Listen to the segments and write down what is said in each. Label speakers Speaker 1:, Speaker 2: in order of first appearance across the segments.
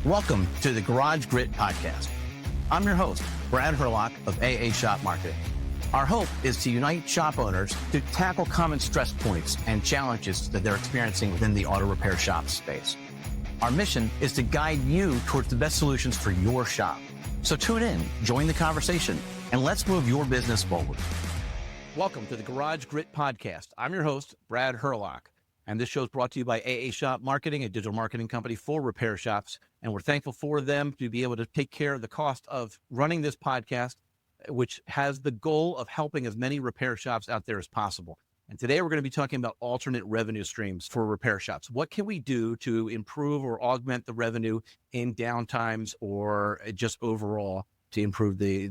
Speaker 1: Welcome to the Garage Grit Podcast. I'm your host, Brad Herlock of AA Shop Marketing. Our hope is to unite shop owners to tackle common stress points and challenges that they're experiencing within the auto repair shop space. Our mission is to guide you towards the best solutions for your shop. So tune in, join the conversation, and let's move your business forward. Welcome to the Garage Grit Podcast. I'm your host, Brad Herlock, and this show is brought to you by AA Shop Marketing, a digital marketing company for repair shops. And we're thankful for them to be able to take care of the cost of running this podcast, which has the goal of helping as many repair shops out there as possible. And today we're going to be talking about alternate revenue streams for repair shops. What can we do to improve or augment the revenue in downtimes or just overall to improve the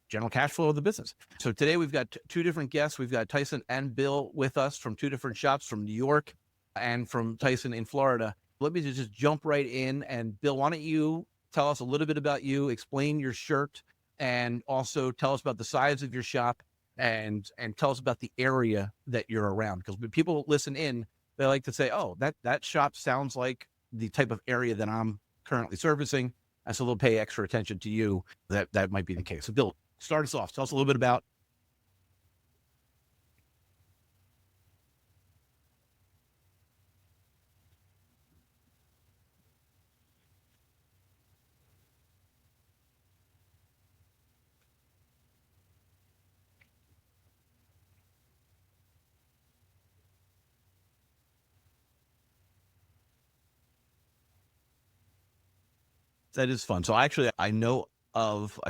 Speaker 1: general cash flow of the business? So today we've got two different guests. We've got Tyson and Bill with us from two different shops, from New York and from Tyson in Florida. Let me just jump right in. And Bill, why don't you tell us a little bit about you, explain your shirt, and also tell us about the size of your shop and tell us about the area that you're around. Because when people listen in, they like to say, oh, that shop sounds like the type of area that I'm currently servicing. And so they'll pay extra attention to you. That might be the case. So Bill, start us off. Tell us a little bit about. That is fun. So actually, I've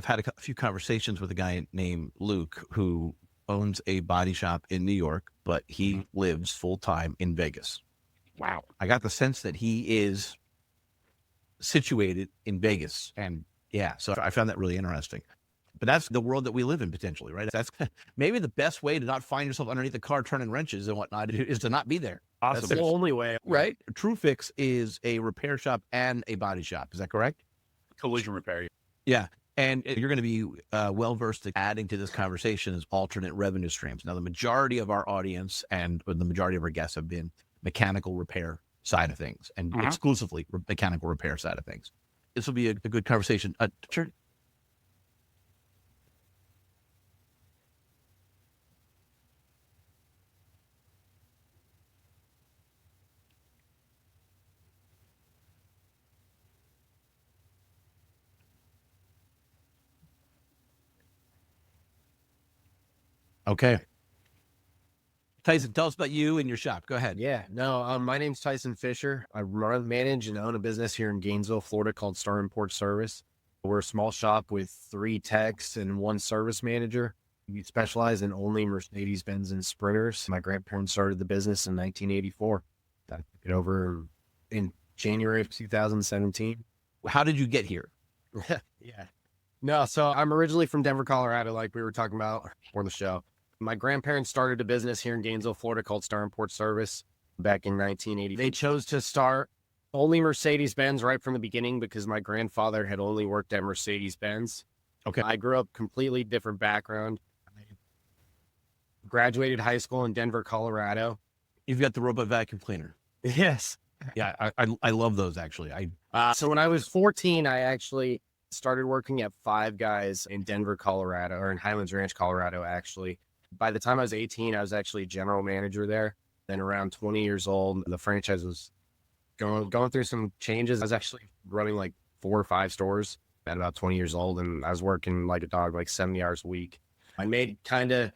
Speaker 1: had a few conversations with a guy named Luke who owns a body shop in New York, but he lives full time in Vegas. Wow. I got the sense that he is situated in Vegas. And yeah, so I found that really interesting. But that's the world that we live in potentially, right? That's maybe the best way to not find yourself underneath the car turning wrenches and whatnot is to not be there.
Speaker 2: Awesome. That's the only way.
Speaker 1: Right? TrueFix is a repair shop and a body shop. Is that correct?
Speaker 2: Collision repair.
Speaker 1: Yeah. And you're going to be well-versed at adding to this conversation is alternate revenue streams. Now, the majority of our audience and the majority of our guests have been mechanical repair side of things and exclusively mechanical repair side of things. This will be a good conversation. Sure. Okay. Tyson, tell us about you and your shop. Go ahead.
Speaker 2: Yeah, no, my name's Tyson Fisher. I manage and own a business here in Gainesville, Florida called Star Import Service. We're a small shop with 3 techs and 1 service manager. We specialize in only Mercedes-Benz and Sprinters. My grandparents started the business in 1984. I took it over in January of 2017.
Speaker 1: How did you get here?
Speaker 2: Yeah. No, so I'm originally from Denver, Colorado, like we were talking about before the show. My grandparents started a business here in Gainesville, Florida called Star Import Service back in 1980. They chose to start only Mercedes-Benz right from the beginning because my grandfather had only worked at Mercedes-Benz.
Speaker 1: Okay.
Speaker 2: I grew up completely different background. I graduated high school in Denver, Colorado.
Speaker 1: You've got the robot vacuum cleaner.
Speaker 2: Yes.
Speaker 1: Yeah, I love those actually.
Speaker 2: So when I was 14, I actually started working at Five Guys in Denver, Colorado, or in Highlands Ranch, Colorado, actually. By the time I was 18, I was actually a general manager there. Then around 20 years old, the franchise was going through some changes. I was actually running like 4 or 5 stores at about 20 years old, and I was working like a dog, like 70 hours a week. I made kind of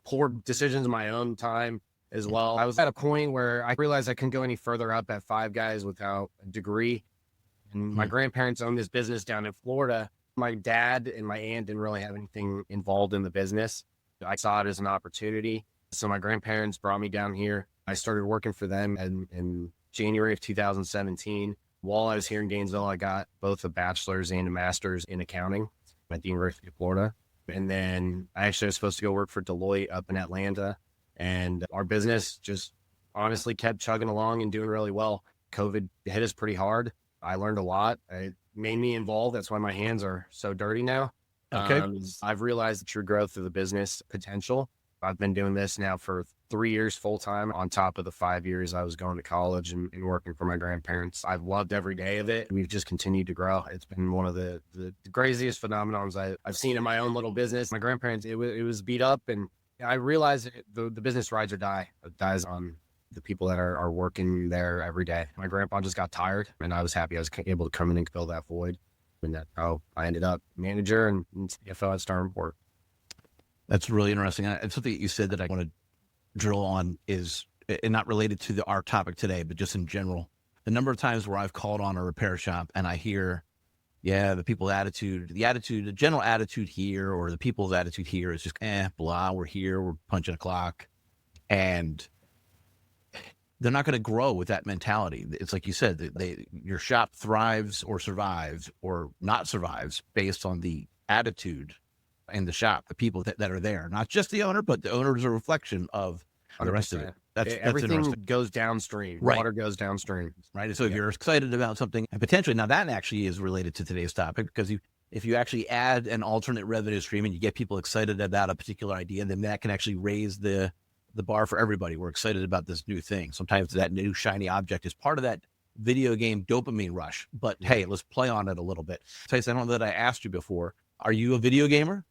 Speaker 2: poor decisions in my own time as well. I was at a point where I realized I couldn't go any further up at Five Guys without a degree. And my grandparents owned this business down in Florida. My dad and my aunt didn't really have anything involved in the business. I saw it as an opportunity. So my grandparents brought me down here. I started working for them in January of 2017. While I was here in Gainesville, I got both a bachelor's and a master's in accounting at the University of Florida. And then I actually was supposed to go work for Deloitte up in Atlanta. And our business just honestly kept chugging along and doing really well. COVID hit us pretty hard. I learned a lot. It made me involved. That's why my hands are so dirty now.
Speaker 1: Okay.
Speaker 2: I've realized the true growth of the business potential. I've been doing this now for 3 years full time on top of the 5 years I was going to college and working for my grandparents. I've loved every day of it. We've just continued to grow. It's been one of the craziest phenomenons I've seen in my own little business. My grandparents, it was beat up, and I realized the business rides or die. It dies on the people that are working there every day. My grandpa just got tired, and I was happy I was able to come in and fill that void. And that's how I ended up manager and CFO at Star Report.
Speaker 1: That's really interesting. And something that you said that I want to drill on is, and not related to our topic today, but just in general, the number of times where I've called on a repair shop and I hear, the the general attitude here, or the people's attitude here is just, blah, we're here, we're punching a clock. And they're not going to grow with that mentality. It's like you said, your shop thrives or survives or not survives based on the attitude in the shop, the people that are there, not just the owner, but the owner is a reflection of the rest of it. That's
Speaker 2: everything goes downstream.
Speaker 1: Right.
Speaker 2: Water goes downstream.
Speaker 1: Right. So if you're excited about something, and potentially, now that actually is related to today's topic, because if you actually add an alternate revenue stream and you get people excited about a particular idea, then that can actually raise the bar for everybody. We're excited about this new thing. Sometimes that new shiny object is part of that video game dopamine rush, but hey, let's play on it a little bit. Tyson, I don't know that I asked you before. Are you a video gamer?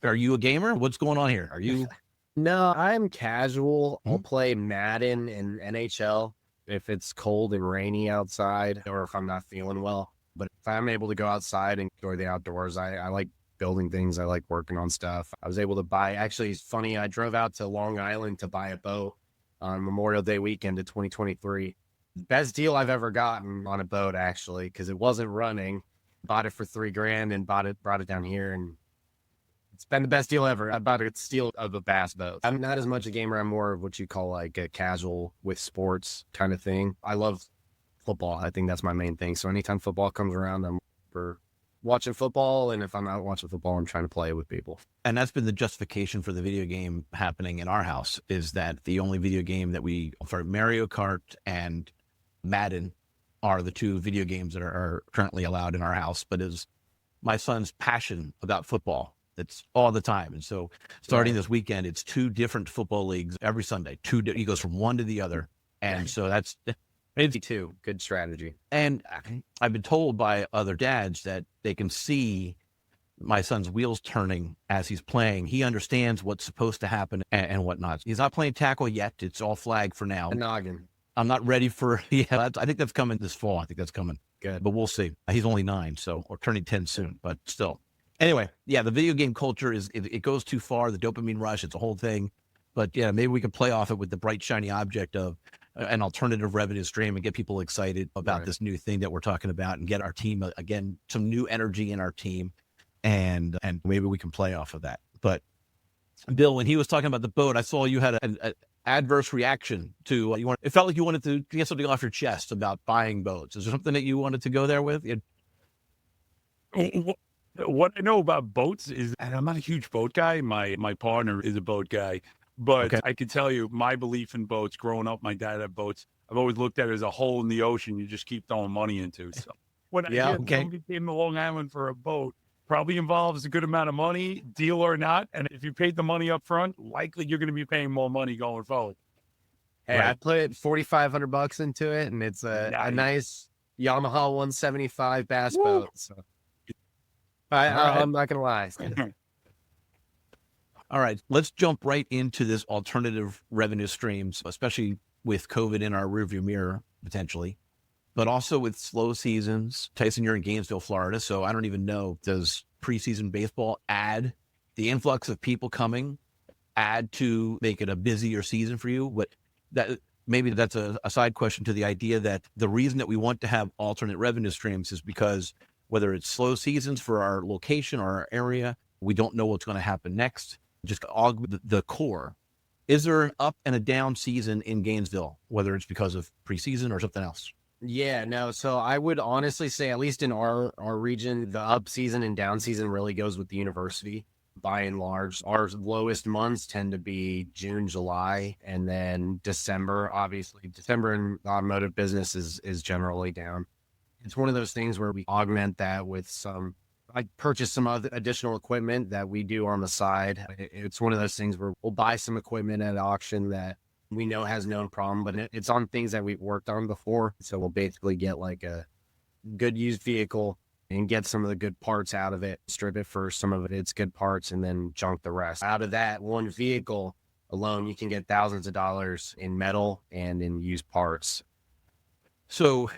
Speaker 1: Are you a gamer? What's going on here? Are you?
Speaker 2: No, I'm casual. I'll play Madden and NHL if it's cold and rainy outside, or if I'm not feeling well. But if I'm able to go outside and enjoy the outdoors, I like building things. I like working on stuff. I was able to buy, actually, it's funny, I drove out to Long Island to buy a boat on Memorial Day weekend of 2023. Best deal I've ever gotten on a boat, actually, because it wasn't running. Bought it for $3,000 and brought it down here, and it's been the best deal ever. I bought a steal of a bass boat. I'm not as much a gamer. I'm more of what you call like a casual with sports kind of thing. I love football. I think that's my main thing. So anytime football comes around, I'm for watching football, and if I'm not watching football, I'm trying to play with people.
Speaker 1: And that's been the justification for the video game happening in our house, is that the only video game that for Mario Kart and Madden are the two video games that are currently allowed in our house, but is my son's passion about football. It's all the time. And so starting this weekend, it's 2 different football leagues every Sunday. He goes from one to the other. And so that's
Speaker 2: too good strategy.
Speaker 1: And I've been told by other dads that they can see my son's wheels turning as he's playing. He understands what's supposed to happen and whatnot. He's not playing tackle yet. It's all flag for now.
Speaker 2: A noggin.
Speaker 1: I'm not ready for, I think that's coming this fall. I think that's coming.
Speaker 2: Good.
Speaker 1: But we'll see. He's only 9, or turning 10 soon, but still. Anyway, the video game culture it goes too far. The dopamine rush, it's a whole thing. But maybe we can play off it with the bright, shiny object of an alternative revenue stream and get people excited about this new thing that we're talking about, and get our team, again, some new energy in our team. And maybe we can play off of that. But Bill, when he was talking about the boat, I saw you had an adverse reaction to it felt like you wanted to get something off your chest about buying boats. Is there something that you wanted to go there with?
Speaker 3: What I know about boats is, and I'm not a huge boat guy. My partner is a boat guy, but I can tell you my belief in boats. Growing up, my dad had boats. I've always looked at it as a hole in the ocean you just keep throwing money into. So when I somebody came to Long Island for a boat, probably involves a good amount of money, deal or not. And if you paid the money up front, likely you're going to be paying more money going forward.
Speaker 2: Hey, I put $4,500 into it, and it's a nice Yamaha 175 bass boat. So I'm not gonna lie.
Speaker 1: All right, let's jump right into this alternative revenue streams, especially with COVID in our rearview mirror potentially, but also with slow seasons. Tyson, you're in Gainesville, Florida, so I don't even know, does preseason baseball add the influx of people coming, add to make it a busier season for you? Maybe that's a side question to the idea that the reason that we want to have alternate revenue streams is because whether it's slow seasons for our location or our area, we don't know what's going to happen next. Just augment the core. Is there an up and a down season in Gainesville, whether it's because of preseason or something else?
Speaker 2: Yeah, no. So I would honestly say, at least in our region, the up season and down season really goes with the university. By and large, our lowest months tend to be June, July, and then December. Obviously, December in the automotive business is generally down. It's one of those things where we augment that with some I purchased some other additional equipment that we do on the side. It's one of those things where we'll buy some equipment at auction that we know has known problem, but it's on things that we've worked on before. So we'll basically get like a good used vehicle and get some of the good parts out of it, strip it for some of its good parts, and then junk the rest. Out of that one vehicle alone, you can get thousands of dollars in metal and in used parts.
Speaker 1: So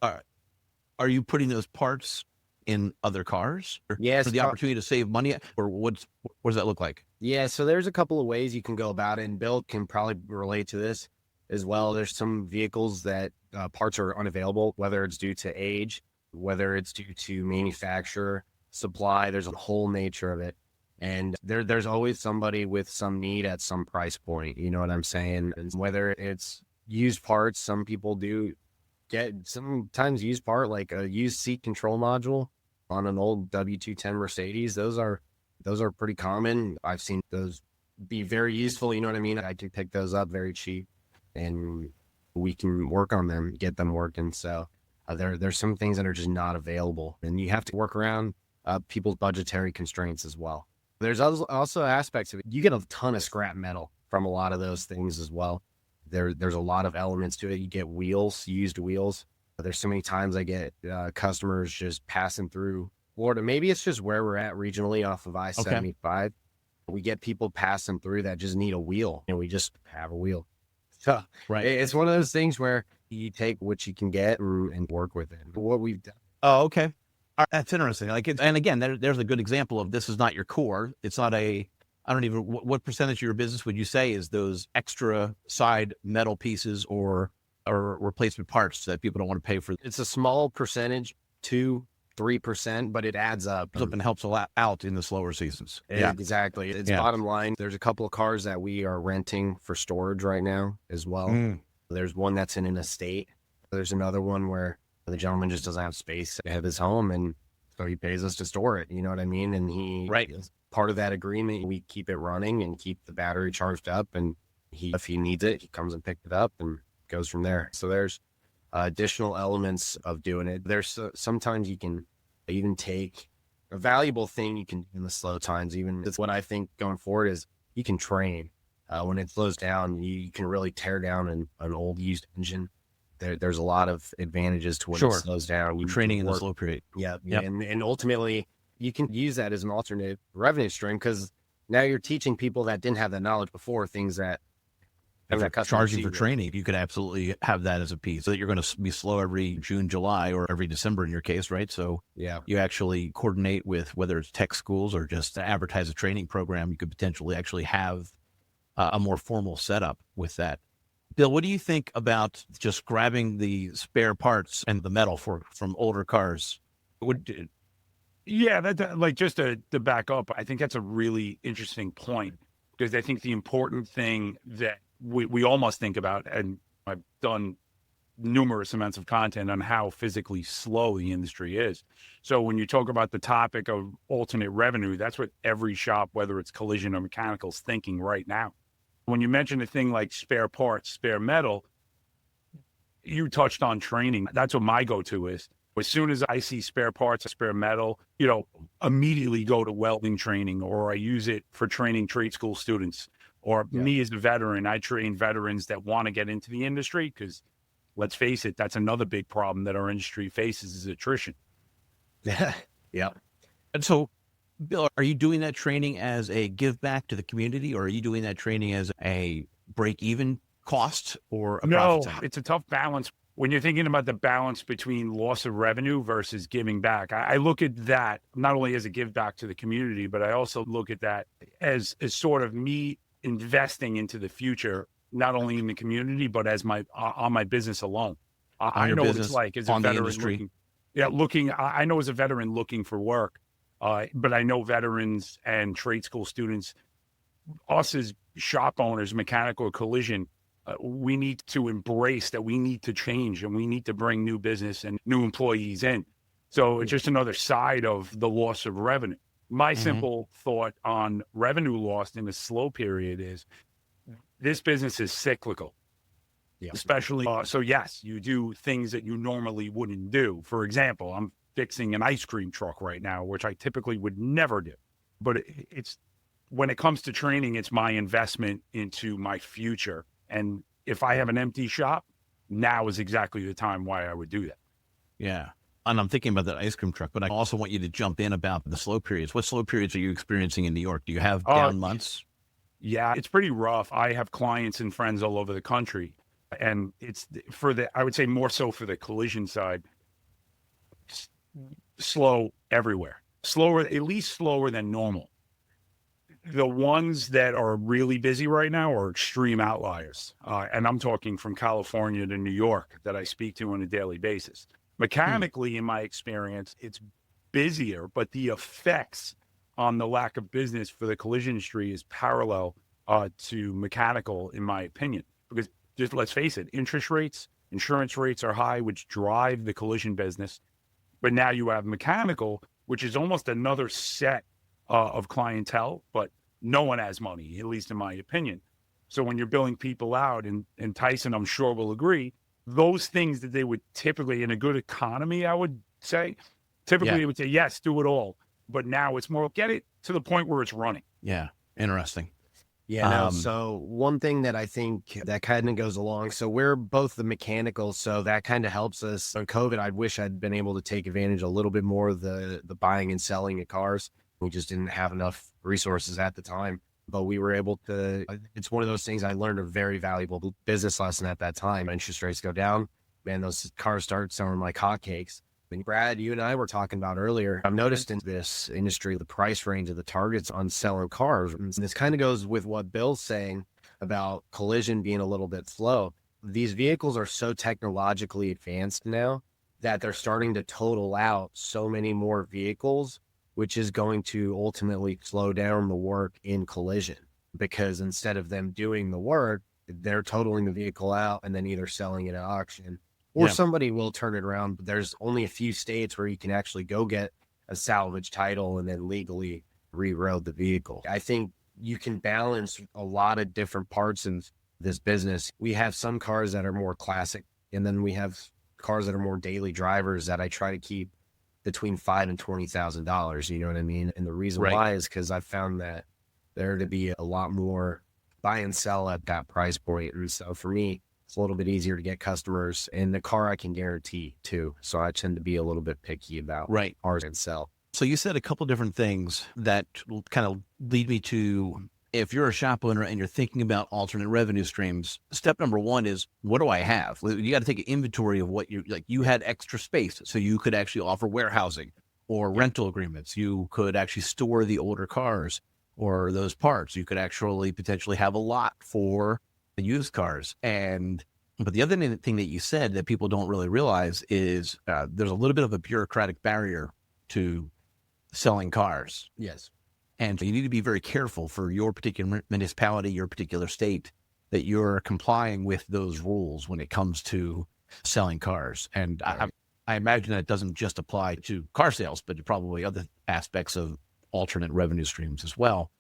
Speaker 1: are you putting those parts in other cars?
Speaker 2: Yes.
Speaker 1: For the opportunity to save money? Or what does that look like?
Speaker 2: Yeah, so there's a couple of ways you can go about it, and Bill can probably relate to this as well. There's some vehicles that parts are unavailable, whether it's due to age, whether it's due to manufacturer, supply. There's a whole nature of it. And there's always somebody with some need at some price point. You know what I'm saying? And whether it's used parts, some people do get sometimes used part, like a used seat control module on an old W210 Mercedes. Those are pretty common. I've seen those be very useful. You know what I mean? I do pick those up very cheap, and we can work on them, get them working. So there's some things that are just not available, and you have to work around people's budgetary constraints as well. There's also aspects of it. You get a ton of scrap metal from a lot of those things as well. There's a lot of elements to it. You get wheels, used wheels. There's so many times I get customers just passing through Florida. Maybe it's just where we're at regionally off of I-75. Okay. We get people passing through that just need a wheel, and we just have a wheel. So right. It's one of those things where you take what you can get and work with it. What we've done.
Speaker 1: Oh, okay. That's interesting. And again, there's a good example of this is not your core. It's not I don't even, what percentage of your business would you say is those extra side metal pieces or replacement parts that people don't want to pay for?
Speaker 2: It's a small percentage, 2-3%, but it adds up.
Speaker 1: And helps a lot out in the slower seasons.
Speaker 2: Yeah, exactly. It's bottom line. There's a couple of cars that we are renting for storage right now as well. There's one that's in an estate. There's another one where the gentleman just doesn't have space to have his home, and so he pays us to store it. You know what I mean? And is part of that agreement. We keep it running and keep the battery charged up, and if he needs it, he comes and picks it up and goes from there. So there's additional elements of doing it. There's sometimes you can even take a valuable thing you can do in the slow times. Even that's what I think going forward is you can train. When it slows down, you can really tear down an old used engine. There's a lot of advantages to when it slows down.
Speaker 1: You training in the slow period.
Speaker 2: Yeah. And ultimately you can use that as an alternate revenue stream, because now you're teaching people that didn't have that knowledge before things that
Speaker 1: charging for training. You could absolutely have that as a piece, so that you're going to be slow every June, July, or every December in your case, right? So you actually coordinate with whether it's tech schools or just to advertise a training program. You could potentially actually have a more formal setup with that. Bill, what do you think about just grabbing the spare parts and the metal from older cars?
Speaker 3: Just to back up, I think that's a really interesting point, because I think the important thing that we all must think about, and I've done numerous amounts of content on how physically slow the industry is. So when you talk about the topic of alternate revenue, that's what every shop, whether it's collision or mechanical, is thinking right now. When you mention a thing like spare parts, spare metal, you touched on training. That's what my go-to is. As soon as I see spare parts, spare metal, immediately go to welding training, or I use it for training trade school students. Or me as a veteran, I train veterans that want to get into the industry, because let's face it, that's another big problem that our industry faces is attrition.
Speaker 1: Yeah. And so, Bill, are you doing that training as a give back to the community, or are you doing that training as a break even cost or a profit center?
Speaker 3: It's a tough balance. When you're thinking about the balance between loss of revenue versus giving back, I look at that not only as a give back to the community, but I also look at that as sort of me investing into the future, not only in the community, but as on my business alone. I know what it's like as a veteran I know as a veteran looking for work. But I know veterans and trade school students, us as shop owners, mechanical or collision, we need to embrace that we need to change, and we need to bring new business and new employees in. So it's just another side of the loss of revenue. My simple thought on revenue lost in a slow period is this business is cyclical. Especially, so yes, you do things that you normally wouldn't do. For example, I'm fixing an ice cream truck right now, which I typically would never do. But it's when it comes to training, it's my investment into my future. And if I have an empty shop, now is exactly the time why I would do that.
Speaker 1: Yeah. And I'm thinking about that ice cream truck, but I also want you to jump in about the slow periods. What slow periods are you experiencing in New York? Do you have down months?
Speaker 3: Yeah, it's pretty rough. I have clients and friends all over the country, and it's I would say more so for the collision side, slow everywhere. Slower, at least slower than normal. The ones that are really busy right now are extreme outliers. And I'm talking from California to New York that I speak to on a daily basis. Mechanically, in my experience, it's busier, but the effects on the lack of business for the collision industry is parallel to mechanical, in my opinion. Because just let's face it, interest rates, insurance rates are high, which drive the collision business. But now you have mechanical, which is almost another set of clientele, but no one has money, at least in my opinion. So when you're billing people out, and Tyson, I'm sure will agree, those things that they would typically, in a good economy, I would say, typically they would say, yes, do it all. But now it's more, get it to the point where it's running.
Speaker 1: Yeah. Interesting.
Speaker 2: Yeah, no, so one thing that I think that kind of goes along, so we're both the mechanical, so that kind of helps us. On COVID, I wish I'd been able to take advantage a little bit more of the buying and selling of cars. We just didn't have enough resources at the time, but we were able to. It's one of those things I learned a very valuable business lesson at that time. Interest rates go down, man, those cars start selling like hotcakes. And Brad, you and I were talking about earlier, I've noticed in this industry, the price range of the targets on selling cars. And this kind of goes with what Bill's saying about collision being a little bit slow. These vehicles are so technologically advanced now that they're starting to total out so many more vehicles, which is going to ultimately slow down the work in collision, because instead of them doing the work, they're totaling the vehicle out and then either selling it at auction, or somebody will turn it around. But there's only a few states where you can actually go get a salvage title and then legally reroad the vehicle. I think you can balance a lot of different parts of this business. We have some cars that are more classic, and then we have cars that are more daily drivers that I try to keep between $5,000 and $20,000. You know what I mean? And the reason why is because I found that there to be a lot more buy and sell at that price point. And so for me, it's a little bit easier to get customers, and the car I can guarantee too. So I tend to be a little bit picky about cars and sell.
Speaker 1: So you said a couple different things that kind of lead me to, if you're a shop owner and you're thinking about alternate revenue streams, step number one is, what do I have? You got to take an inventory of what you had extra space, so you could actually offer warehousing or rental agreements. You could actually store the older cars or those parts. You could actually potentially have a lot for the used cars. But the other thing that you said that people don't really realize is there's a little bit of a bureaucratic barrier to selling cars.
Speaker 2: Yes.
Speaker 1: And so you need to be very careful for your particular municipality, your particular state, that you're complying with those rules when it comes to selling cars. And I imagine that doesn't just apply to car sales, but probably other aspects of alternate revenue streams as well.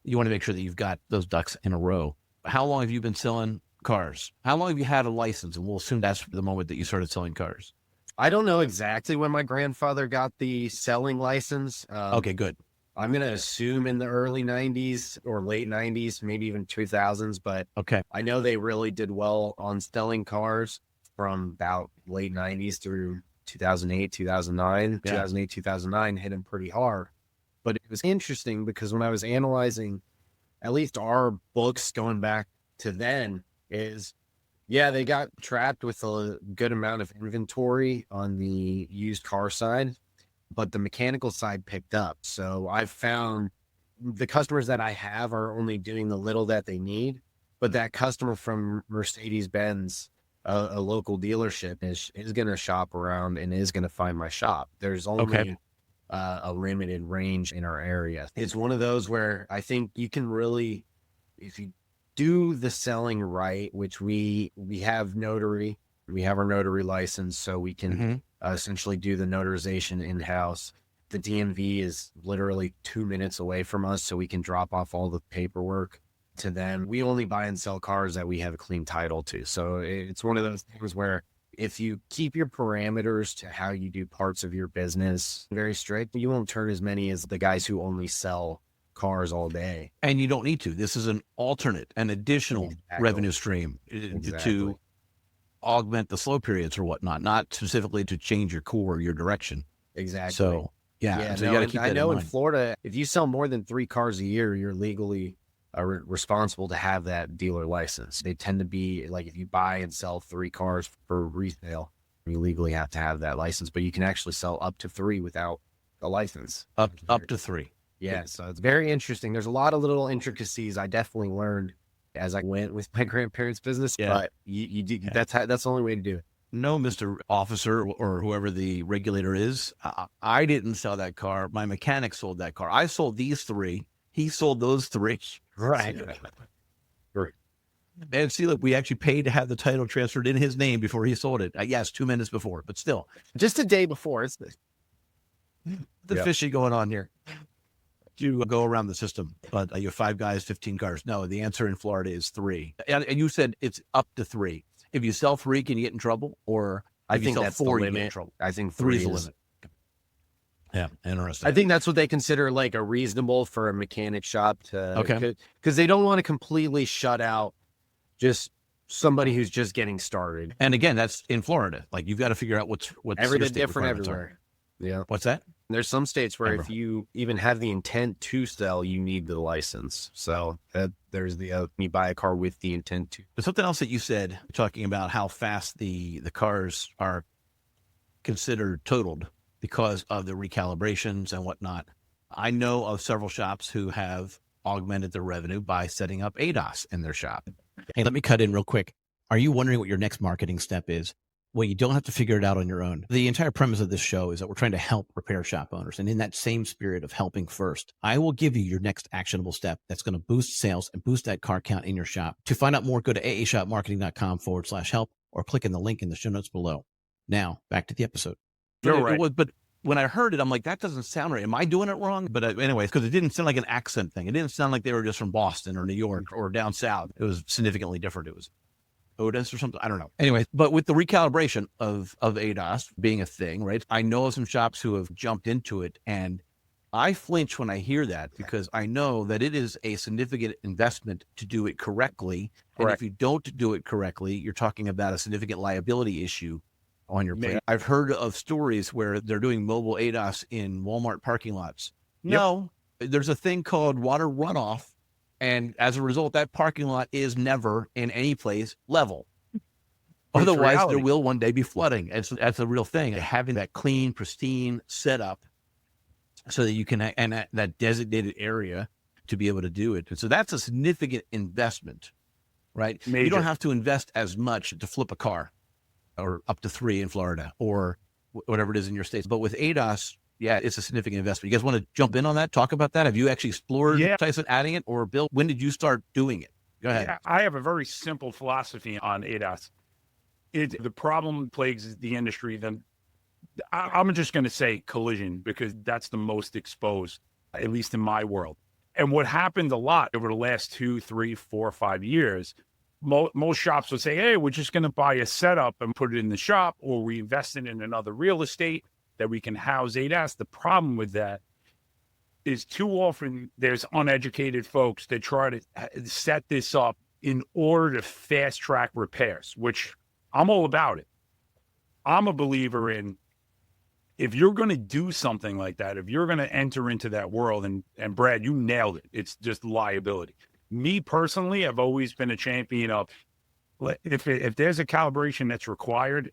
Speaker 1: You want to make sure that you've got those ducks in a row. How long have you been selling cars? How long have you had a license? And we'll assume that's the moment that you started selling cars.
Speaker 2: I don't know exactly when my grandfather got the selling license.
Speaker 1: Okay, good.
Speaker 2: I'm going to assume in the early 90s or late 90s, maybe even 2000s. But I know they really did well on selling cars from about late 90s through 2008, 2009. 2008, 2009 hit them pretty hard. But it was interesting because when I was analyzing at least our books going back to then, is they got trapped with a good amount of inventory on the used car side, but the mechanical side picked up. So I've found the customers that I have are only doing the little that they need, but that customer from Mercedes-Benz, a local dealership, is going to shop around and is going to find my shop. There's only a limited range in our area. It's one of those where I think you can really, if you do the selling right, which we have notary, we have our notary license, so we can essentially do the notarization in-house. The DMV is literally 2 minutes away from us, so we can drop off all the paperwork to them. We only buy and sell cars that we have a clean title to. So it's one of those things where If you keep your parameters to how you do parts of your business very strict, you won't turn as many as the guys who only sell cars all day.
Speaker 1: And you don't need to. This is an alternate, an additional
Speaker 2: Exactly.
Speaker 1: revenue stream to augment the slow periods or whatnot, not specifically to change your core, your direction.
Speaker 2: Exactly.
Speaker 1: So, yeah. So you got to keep that in mind.
Speaker 2: In Florida, if you sell more than 3 cars a year, you're legally responsible to have that dealer license. They tend to be like, if you buy and sell 3 cars for resale, you legally have to have that license, but you can actually sell up to 3 without a license.
Speaker 1: Up to 3.
Speaker 2: Yeah. So it's very interesting. There's a lot of little intricacies I definitely learned as I went with my grandparents' business, but you do, that's the only way to do it.
Speaker 1: No, Mr. Officer or whoever the regulator is, I didn't sell that car. My mechanic sold that car. I sold these 3. He sold those 3.
Speaker 2: Right.
Speaker 1: And see, look, we actually paid to have the title transferred in his name before he sold it. Yes, 2 minutes before, but still.
Speaker 2: Just a day before. It's
Speaker 1: the fishy going on here. You go around the system, but you have 5 guys, 15 cars. No, the answer in Florida is 3. And you said it's up to 3. If you sell 3, can you get in trouble? Or
Speaker 2: I think that's
Speaker 1: 4,
Speaker 2: the
Speaker 1: you get in
Speaker 2: limit.
Speaker 1: trouble.
Speaker 2: I think
Speaker 1: 3
Speaker 2: 3
Speaker 1: is the
Speaker 2: is
Speaker 1: limit. Yeah, interesting.
Speaker 2: I think that's what they consider like a reasonable for a mechanic shop to,
Speaker 1: Okay.
Speaker 2: Because they don't want to completely shut out just somebody who's just getting started.
Speaker 1: And again, that's in Florida. Like you've got to figure out what's
Speaker 2: Everything's different everywhere. Yeah.
Speaker 1: What's that?
Speaker 2: There's some states where if you even have the intent to sell, you need the license. So there's you buy a car with the intent to.
Speaker 1: But something else that you said, talking about how fast the cars are considered totaled because of the recalibrations and whatnot. I know of several shops who have augmented their revenue by setting up ADAS in their shop. Hey, let me cut in real quick. Are you wondering what your next marketing step is? Well, you don't have to figure it out on your own. The entire premise of this show is that we're trying to help repair shop owners. And in that same spirit of helping first, I will give you your next actionable step that's going to boost sales and boost that car count in your shop. To find out more, go to aashopmarketing.com/help or click in the link in the show notes below. Now, back to the episode.
Speaker 3: You're right.
Speaker 1: But when I heard it, I'm like, that doesn't sound right. Am I doing it wrong? But anyway, because it didn't sound like an accent thing. It didn't sound like they were just from Boston or New York or down south. It was significantly different. It was Otis or something. I don't know. Anyway, but with the recalibration of ADAS being a thing, right? I know of some shops who have jumped into it, and I flinch when I hear that because I know that it is a significant investment to do it correctly. And if you don't do it correctly, you're talking about a significant liability issue on your plate. I've heard of stories where they're doing mobile ADAS in Walmart parking lots. No, there's a thing called water runoff. And as a result, that parking lot is never in any place level. Otherwise, there will one day be flooding. And so that's a real thing. Having that clean, pristine setup so that you can, and that designated area to be able to do it. And so that's a significant investment, right?
Speaker 3: Major.
Speaker 1: You don't have to invest as much to flip a car or up to 3 in Florida or whatever it is in your states. But with ADAS, yeah, it's a significant investment. You guys want to jump in on that? Talk about that? Have you actually explored Tyson adding it? Or Bill, when did you start doing it? Go ahead.
Speaker 3: Yeah, I have a very simple philosophy on ADAS. The problem plagues the industry. Then I'm just going to say collision because that's the most exposed, at least in my world. And what happened a lot over the last 2, 3, 4, 5 years, most shops would say, hey, we're just going to buy a setup and put it in the shop, or we invest it in another real estate that we can house ADAS. The problem with that is too often there's uneducated folks that try to set this up in order to fast track repairs, which I'm all about it. I'm a believer in, if you're going to do something like that, if you're going to enter into that world, and Brad, you nailed it. It's just liability. Me personally, I've always been a champion of, if there's a calibration that's required,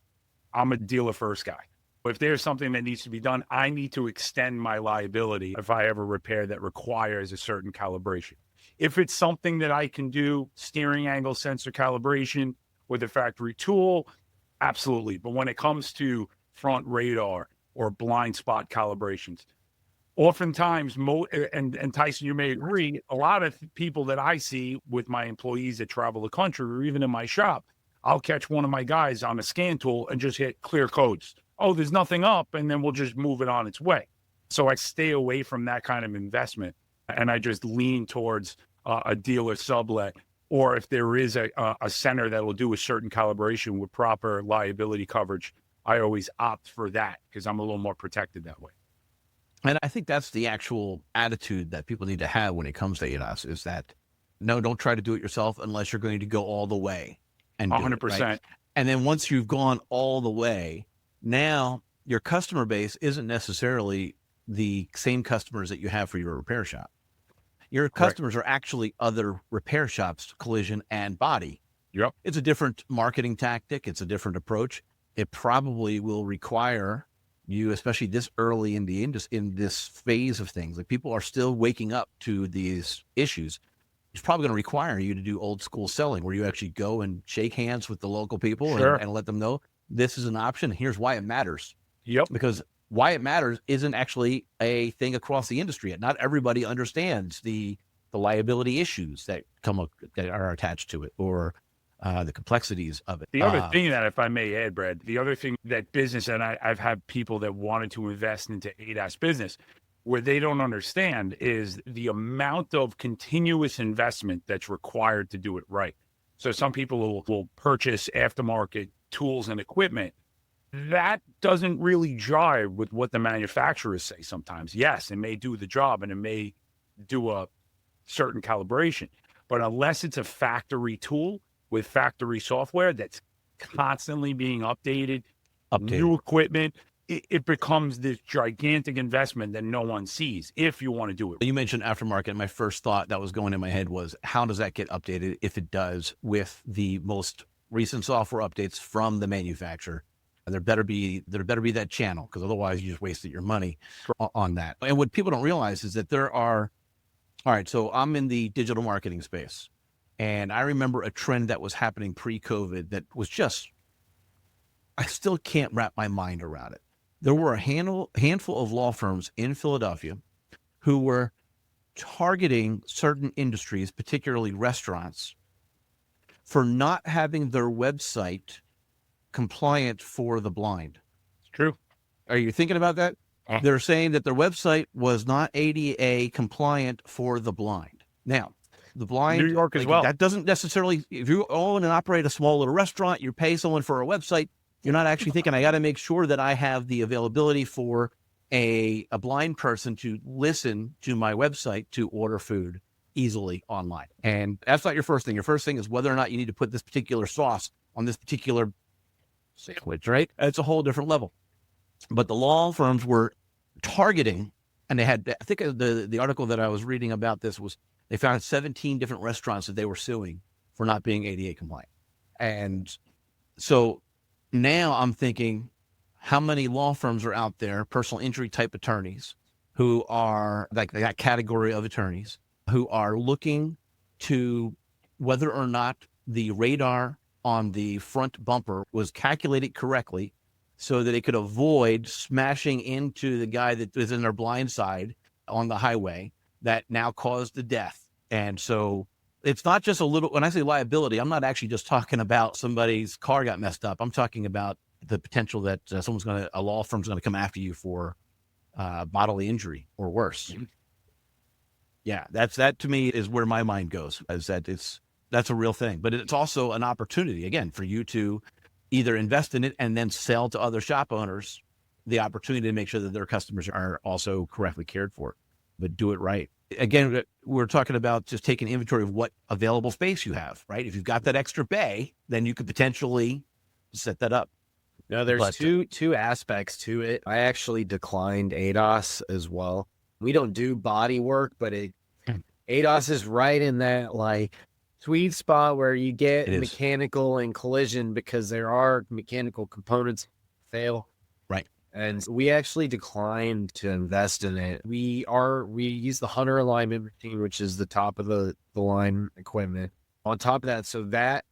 Speaker 3: I'm a dealer first guy. If there's something that needs to be done, I need to extend my liability if I ever repair that requires a certain calibration. If it's something that I can do, steering angle sensor calibration with a factory tool, absolutely. But when it comes to front radar or blind spot calibrations, oftentimes, and Tyson, you may agree, a lot of people that I see with my employees that travel the country or even in my shop, I'll catch one of my guys on a scan tool and just hit clear codes. Oh, there's nothing up, and then we'll just move it on its way. So I stay away from that kind of investment, and I just lean towards a dealer sublet or if there is a center that will do a certain calibration with proper liability coverage, I always opt for that because I'm a little more protected that way.
Speaker 1: And I think that's the actual attitude that people need to have when it comes to ADOS is that, no, don't try to do it yourself unless you're going to go all the way and do
Speaker 3: 100%.
Speaker 1: it, right? And then once you've gone all the way, now your customer base isn't necessarily the same customers that you have for your repair shop. Your customers are actually other repair shops, collision and body.
Speaker 3: Yep.
Speaker 1: It's a different marketing tactic. It's a different approach. It probably will require you, especially this early in the in this phase of things, like people are still waking up to these issues. It's probably going to require you to do old school selling where you actually go and shake hands with the local people and let them know this is an option. Here's why it matters.
Speaker 3: Yep.
Speaker 1: Because why it matters isn't actually a thing across the industry. Not everybody understands the liability issues that that are attached to it, or the complexities of it.
Speaker 3: The other thing that, if I may add, Brad, the other thing that business, and I've had people that wanted to invest into ADAS business, where they don't understand is the amount of continuous investment that's required to do it right. So some people will purchase aftermarket tools and equipment. That doesn't really jive with what the manufacturers say sometimes. Yes, it may do the job and it may do a certain calibration, but unless it's a factory tool with factory software that's constantly being updated. New equipment, it becomes this gigantic investment that no one sees if you want to do it.
Speaker 1: You mentioned aftermarket. My first thought that was going in my head was, how does that get updated, if it does, with the most recent software updates from the manufacturer? There better be that channel, because otherwise you just wasted your money on that. And what people don't realize is that there are, all right, so I'm in the digital marketing space, and I remember a trend that was happening pre-COVID that was just, I still can't wrap my mind around it. There were a handful of law firms in Philadelphia who were targeting certain industries, particularly restaurants, for not having their website compliant for the blind.
Speaker 3: It's true.
Speaker 1: Are you thinking about that? They're saying that their website was not ADA compliant for the blind. Now, the blind,
Speaker 3: New York as well.
Speaker 1: That doesn't necessarily, if you own and operate a small little restaurant, you pay someone for a website, you're not actually thinking, I got to make sure that I have the availability for a blind person to listen to my website to order food easily online. And that's not your first thing. Your first thing is whether or not you need to put this particular sauce on this particular sandwich, right? It's a whole different level. But the law firms were targeting, and they had, I think the article that I was reading about this was, they found 17 different restaurants that they were suing for not being ADA compliant. And so now I'm thinking, how many law firms are out there, personal injury type attorneys, who are like that category of attorneys, who are looking to whether or not the radar on the front bumper was calculated correctly so that it could avoid smashing into the guy that was in their blind side on the highway that now caused the death. And so it's not just a little, when I say liability, I'm not actually just talking about somebody's car got messed up. I'm talking about the potential that a law firm's going to come after you for bodily injury or worse. Yeah, that to me is where my mind goes, is that that's a real thing. But it's also an opportunity, again, for you to either invest in it and then sell to other shop owners the opportunity to make sure that their customers are also correctly cared for, but do it right. Again, we're talking about just taking inventory of what available space you have, right? If you've got that extra bay, then you could potentially set that up.
Speaker 2: No, there's two aspects to it. I actually declined ADOS as well. We don't do body work, but ADOS is right in that like sweet spot where you get mechanical and collision, because there are mechanical components fail.
Speaker 1: Right.
Speaker 2: And we actually declined to invest in it. We use the Hunter alignment machine, which is the top of the line equipment. On top of that, so that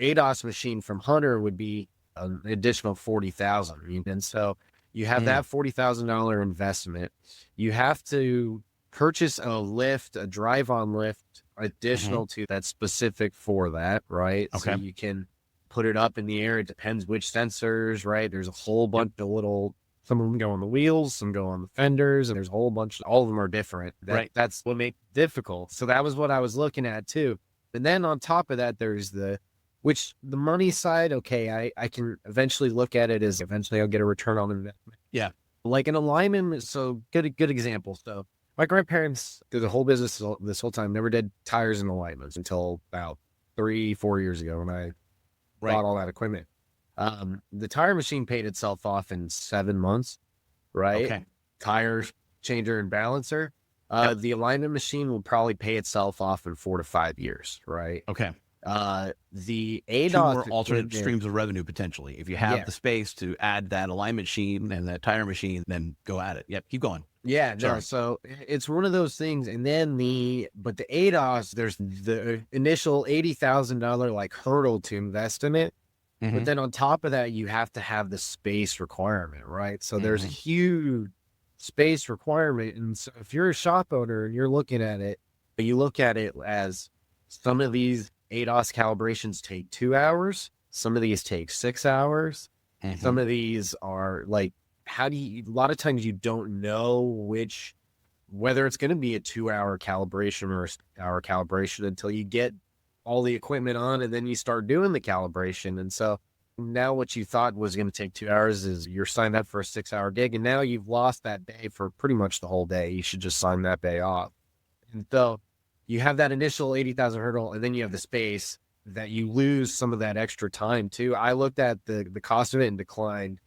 Speaker 2: ADOS machine from Hunter would be an additional $40,000. And so you have that $40,000 investment. You have to purchase a lift, a drive-on lift, additional to that, specific for that, right?
Speaker 1: Okay.
Speaker 2: So you can put it up in the air. It depends which sensors, right? There's a whole bunch of little, some of them go on the wheels, some go on the fenders, and there's a whole bunch, all of them are different. That's what makes it difficult. So that was what I was looking at too. And then on top of that, there's the money side. Okay, I can eventually look at it as eventually I'll get a return on investment.
Speaker 1: Yeah.
Speaker 2: Like an alignment. So good example. So my grandparents through the whole business this whole time never did tires and alignments until about 3-4 years ago when I bought all that equipment. The tire machine paid itself off in 7 months, right?
Speaker 1: Okay.
Speaker 2: Tire changer and balancer. The alignment machine will probably pay itself off in 4 to 5 years, right?
Speaker 1: Okay.
Speaker 2: The
Speaker 1: Two
Speaker 2: ADOS
Speaker 1: more alternate streams of revenue potentially. If you have the space to add that alignment machine and that tire machine, then go at it. Yep, keep going.
Speaker 2: Yeah, no, so it's one of those things. And then the ADOS, there's the initial $80,000 like hurdle to invest in it. But then on top of that, you have to have the space requirement, right? So there's a huge space requirement. And so if you're a shop owner and you're looking at it, but you look at it as some of these ADOS calibrations take 2 hours, some of these take 6 hours, some of these are like, a lot of times you don't know whether it's going to be a 2-hour calibration or a hour calibration until you get all the equipment on and then you start doing the calibration. And so now what you thought was going to take 2 hours is you're signed up for a 6-hour gig. And now you've lost that day for pretty much the whole day. You should just sign that day off. And so you have that initial 80,000 hurdle, and then you have the space that you lose some of that extra time too. I looked at the cost of it and declined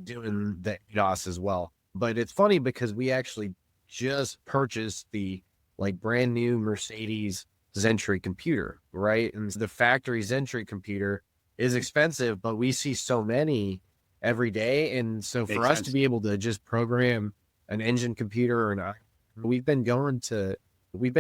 Speaker 2: doing the ADOS as well. But it's funny because we actually just purchased the like brand new Mercedes Zentry computer, right? And the factory Zentry computer is expensive, but we see so many every day. And so for us to be able to just program an engine computer, we've been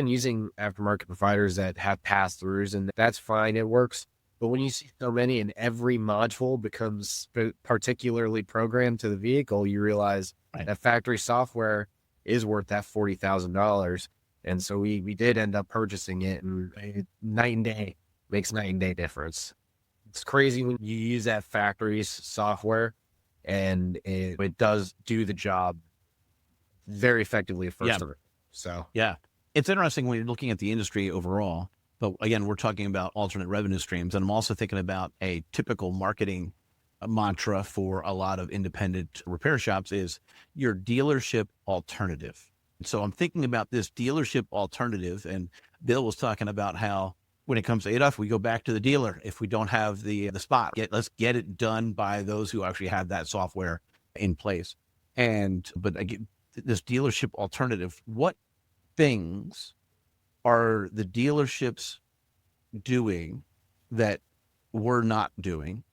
Speaker 2: using aftermarket providers that have pass-throughs, and that's fine. It works. But when you see so many and every module becomes particularly programmed to the vehicle, you realize that factory software is worth that $40,000. And so we did end up purchasing it, and night and day makes night and day difference. It's crazy when you use that factory's software, and it does do the job very effectively at first. So
Speaker 1: it's interesting when you're looking at the industry overall. But again, we're talking about alternate revenue streams. And I'm also thinking about a typical marketing mantra for a lot of independent repair shops is your dealership alternative. So I'm thinking about this dealership alternative. And Bill was talking about how when it comes to ADOS, we go back to the dealer if we don't have the spot. Let's get it done by those who actually have that software in place. But again, this dealership alternative, what things are the dealerships doing that we're not doing?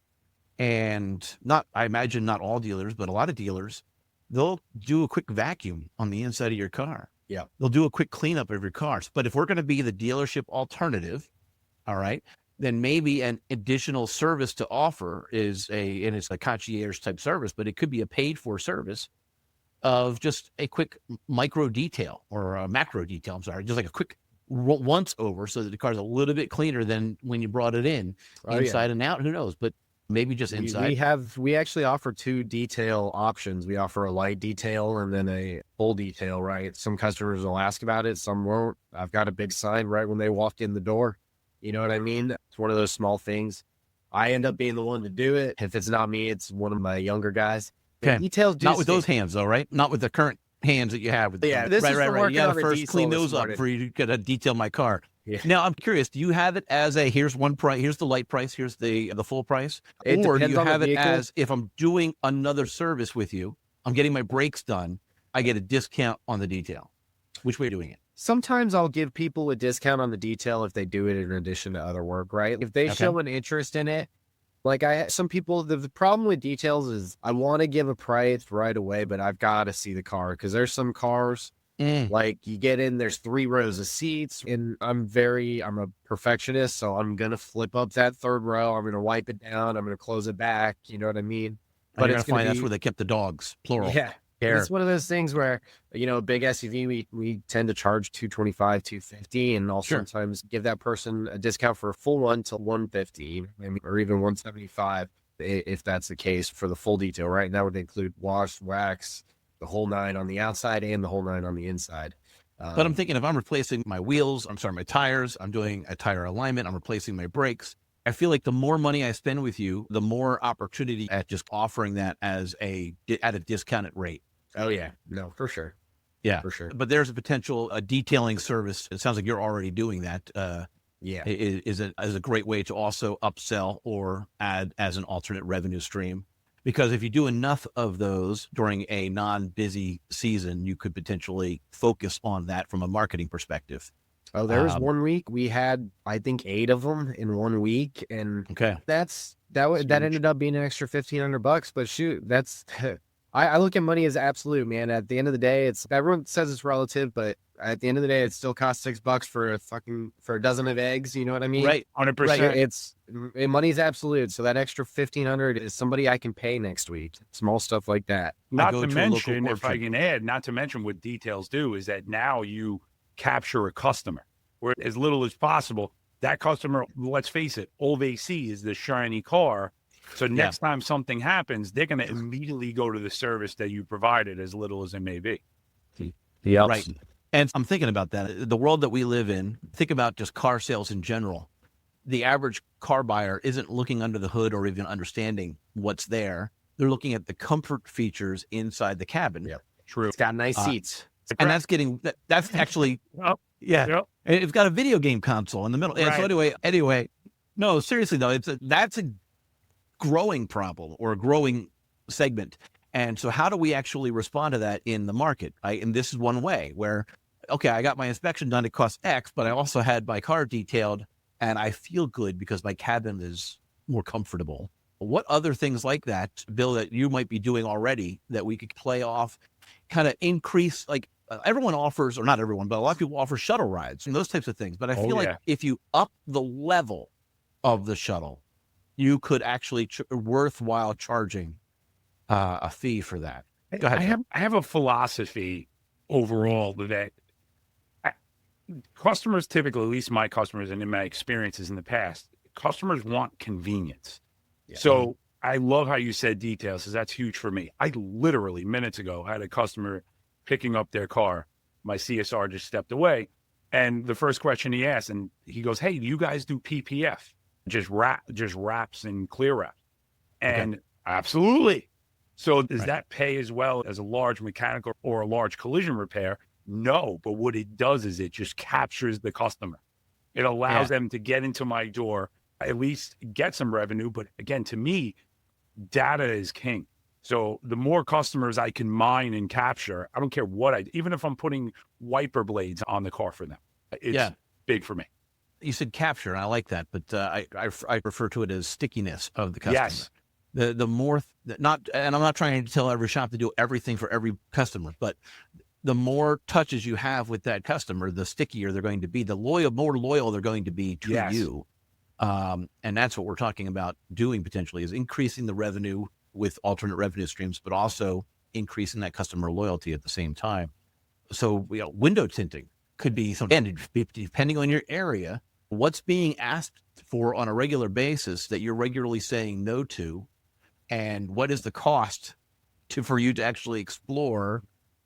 Speaker 1: And I imagine not all dealers, but a lot of dealers, they'll do a quick vacuum on the inside of your car.
Speaker 2: Yeah.
Speaker 1: They'll do a quick cleanup of your cars. But if we're going to be the dealership alternative, all right, then maybe an additional service to offer and it's a concierge type service, but it could be a paid for service of just a quick micro detail or a macro detail. I'm sorry, just like a quick once over so that the car's a little bit cleaner than when you brought it in, inside and out. Who knows? But maybe just inside.
Speaker 2: We actually offer 2 detail options. We offer a light detail and then a full detail, right? Some customers will ask about it, some won't. I've got a big sign right when they walk in the door. You know what I mean? It's one of those small things. I end up being the one to do it. If it's not me, it's one of my younger guys.
Speaker 1: Okay.
Speaker 2: Details
Speaker 1: not with those hands though, right? Not with the current hands that you have. This is right. You got to first clean those up before you got to detail my car. Yeah. Now I'm curious, do you have it as here's one price, here's the light price, here's the full price? Or do you have it as if I'm doing another service with you, I'm getting my brakes done, I get a discount on the detail? Which way are you doing it?
Speaker 2: Sometimes I'll give people a discount on the detail if they do it in addition to other work, right? If they show an interest in it. Like some people, the problem with details is I want to give a price right away, but I've got to see the car because there's some cars like you get in, there's 3 rows of seats, and I'm a perfectionist. So I'm going to flip up that 3rd row. I'm going to wipe it down. I'm going to close it back. You know what I mean?
Speaker 1: But it's going to that's where they kept the dogs, plural.
Speaker 2: Yeah. It's one of those things where, a big SUV, we tend to charge $225, $250, and I'll sometimes give that person a discount for a full one till $150, or even $175 if that's the case for the full detail, right? And that would include wash, wax, the whole 9 on the outside and the whole 9 on the inside.
Speaker 1: But I'm thinking if I'm replacing my wheels, my tires, I'm doing a tire alignment, I'm replacing my brakes. I feel like the more money I spend with you, the more opportunity at just offering that at a discounted rate.
Speaker 2: Oh yeah, no, for sure.
Speaker 1: Yeah,
Speaker 2: for sure.
Speaker 1: But there's a potential detailing service. It sounds like you're already doing that.
Speaker 2: Yeah.
Speaker 1: Is a great way to also upsell or add as an alternate revenue stream. Because if you do enough of those during a non-busy season, you could potentially focus on that from a marketing perspective.
Speaker 2: Oh, there was 1 week we had, I think, 8 of them in 1 week, and
Speaker 1: Okay.
Speaker 2: that ended up being an extra $1,500. But shoot, that's I look at money as absolute, man. At the end of the day, everyone says it's relative, but at the end of the day, it still costs $6 for a dozen of eggs. You know what I mean?
Speaker 1: Right.
Speaker 3: 100%.
Speaker 2: Money's absolute. So that extra $1,500 is somebody I can pay next week. Small stuff like that.
Speaker 3: Not to mention, if I can add, not to mention what details do is that now you capture a customer where as little as possible. That customer, let's face it, all they see is the shiny car. So next time something happens, they're going to immediately go to the service that you provided, as little as it may be.
Speaker 2: Yeah.
Speaker 1: Right. And I'm thinking about that. The world that we live in, think about just car sales in general. The average car buyer isn't looking under the hood or even understanding what's there. They're looking at the comfort features inside the cabin.
Speaker 2: Yep.
Speaker 3: True.
Speaker 2: It's got nice seats.
Speaker 1: And that's actually,
Speaker 3: Well,
Speaker 1: yeah.
Speaker 3: Yep.
Speaker 1: And it's got a video game console in the middle.
Speaker 3: Right.
Speaker 1: So anyway, no, seriously though, that's a growing problem or a growing segment. And so how do we actually respond to that in the market? And this is one way where, okay, I got my inspection done, it costs X, but I also had my car detailed and I feel good because my cabin is more comfortable. What other things like that, Bill, that you might be doing already that we could play off, kind of increase, like everyone offers, or not everyone, but a lot of people offer shuttle rides and those types of things. But I feel like if you up the level of the shuttle, you could actually worthwhile charging a fee for that. Go ahead.
Speaker 3: I have a philosophy overall that customers typically, at least my customers and in my experiences in the past, customers want convenience. Yeah. So I love how you said details, because that's huge for me. I literally minutes ago had a customer picking up their car. My CSR just stepped away. And the first question he asked, and he goes, "Hey, do you guys do PPF? Just wraps and clear wraps?" And absolutely. So does that pay as well as a large mechanical or a large collision repair? No, but what it does is it just captures the customer. It allows them to get into my door, at least get some revenue. But again, to me, data is king. So the more customers I can mine and capture, I don't care what even if I'm putting wiper blades on the car for them, it's big for me.
Speaker 1: You said capture, and I like that, but I refer to it as stickiness of the customer.
Speaker 3: Yes.
Speaker 1: The more, and I'm not trying to tell every shop to do everything for every customer, but the more touches you have with that customer, the stickier they're going to be, more loyal they're going to be to you. And that's what we're talking about doing potentially, is increasing the revenue with alternate revenue streams, but also increasing that customer loyalty at the same time. So, window tinting could be something, and depending on your area, what's being asked for on a regular basis that you're regularly saying no to, and what is the cost for you to actually explore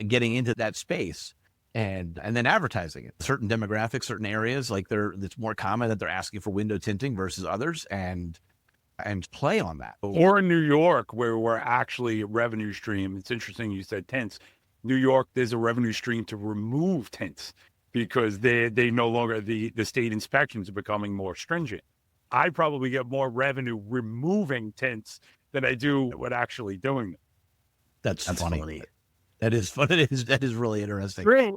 Speaker 1: getting into that space, and then advertising it. Certain demographics, certain areas, like it's more common that they're asking for window tinting versus others, and play on that.
Speaker 3: Or in New York, where we're actually a revenue stream. It's interesting you said tints. New York, there's a revenue stream to remove tints because they no longer, the state inspections are becoming more stringent. I probably get more revenue removing tints than I do with actually doing them.
Speaker 1: That's funny. That is fun. That is really interesting.
Speaker 3: Great.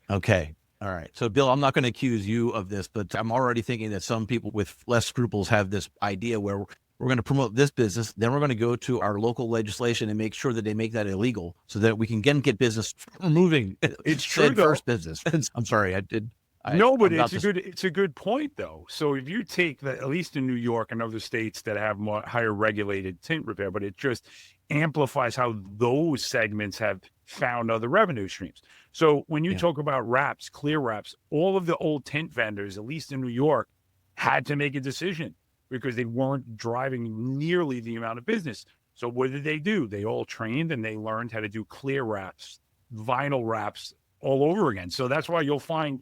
Speaker 1: Okay. All right. So, Bill, I'm not going to accuse you of this, but I'm already thinking that some people with less scruples have this idea where we're going to promote this business, then we're going to go to our local legislation and make sure that they make that illegal so that we can get business removing
Speaker 3: it's true,
Speaker 1: first business. I'm sorry.
Speaker 3: It's a good point though. So if you take that, at least in New York and other states that have more higher regulated tint repair, but it just amplifies how those segments have found other revenue streams. So when you talk about wraps, clear wraps, all of the old tint vendors, at least in New York, had to make a decision because they weren't driving nearly the amount of business. So what did they do? They all trained and they learned how to do clear wraps vinyl wraps all over again. So that's why you'll find,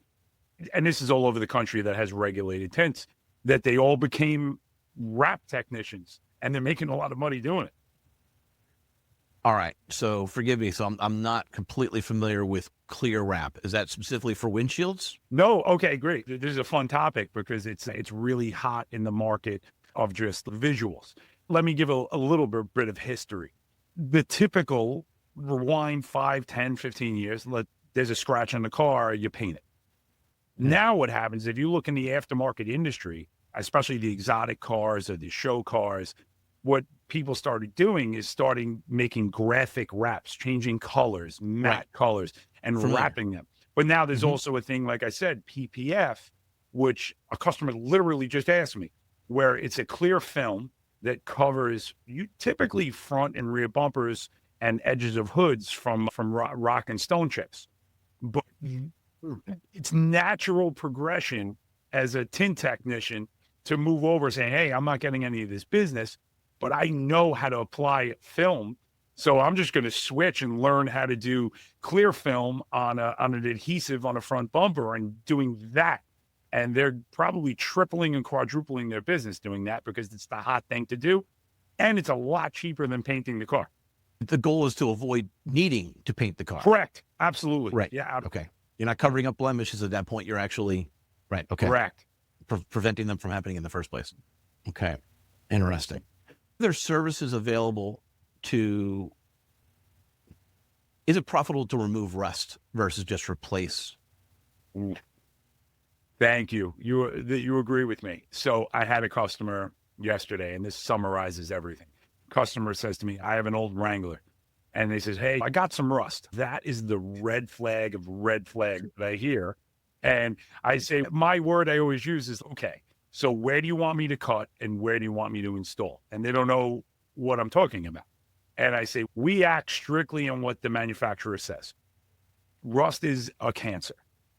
Speaker 3: and this is all over the country that has regulated tints, that they all became wrap technicians, and they're making a lot of money doing it.
Speaker 1: All right. So forgive me. So I'm not completely familiar with clear wrap. Is that specifically for windshields?
Speaker 3: No. Okay, great. This is a fun topic because it's really hot in the market of just visuals. Let me give a little bit of history. The typical rewind 5, 10, 15 years, there's a scratch on the car, you paint it. Now what happens, if you look in the aftermarket industry, especially the exotic cars or the show cars, what people started doing is making graphic wraps, changing colors, matte colors, and wrapping them. But now there's also a thing, like I said, PPF, which a customer literally just asked me, where it's a clear film that covers you typically front and rear bumpers and edges of hoods from rock and stone chips. But it's natural progression as a tint technician to move over saying, hey, I'm not getting any of this business, but I know how to apply film. So I'm just going to switch and learn how to do clear film on an adhesive on a front bumper and doing that. And they're probably tripling and quadrupling their business doing that because it's the hot thing to do. And it's a lot cheaper than painting the car.
Speaker 1: The goal is to avoid needing to paint the car.
Speaker 3: Correct. Absolutely.
Speaker 1: Right.
Speaker 3: Yeah.
Speaker 1: Okay. You're not covering up blemishes at that point. You're actually, right. Okay.
Speaker 3: Correct.
Speaker 1: Preventing them from happening in the first place. Okay. Interesting. There's services available to, is it profitable to remove rust versus just replace?
Speaker 3: Thank you. You agree with me. So I had a customer yesterday, and this summarizes everything. Customer says to me, I have an old Wrangler. And they says, hey, I got some rust. That is the red flag of red flag that I hear. And I say, my word I always use is, okay, so where do you want me to cut and where do you want me to install? And they don't know what I'm talking about. And I say, we act strictly on what the manufacturer says. Rust is a cancer.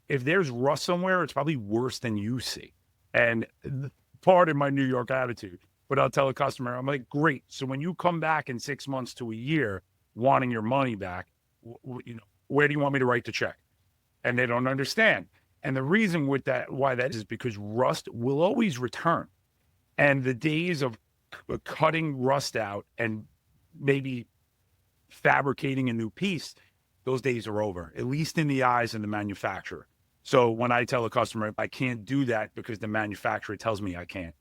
Speaker 3: If there's rust somewhere, it's probably worse than you see. And part of my New York attitude, but I'll tell a customer, I'm like, great. So when you come back in 6 months to a year wanting your money back, where do you want me to write the check? And they don't understand. And the reason why that is because rust will always return. And the days of cutting rust out and maybe fabricating a new piece, those days are over, at least in the eyes of the manufacturer. So when I tell a customer, I can't do that because the manufacturer tells me I can't,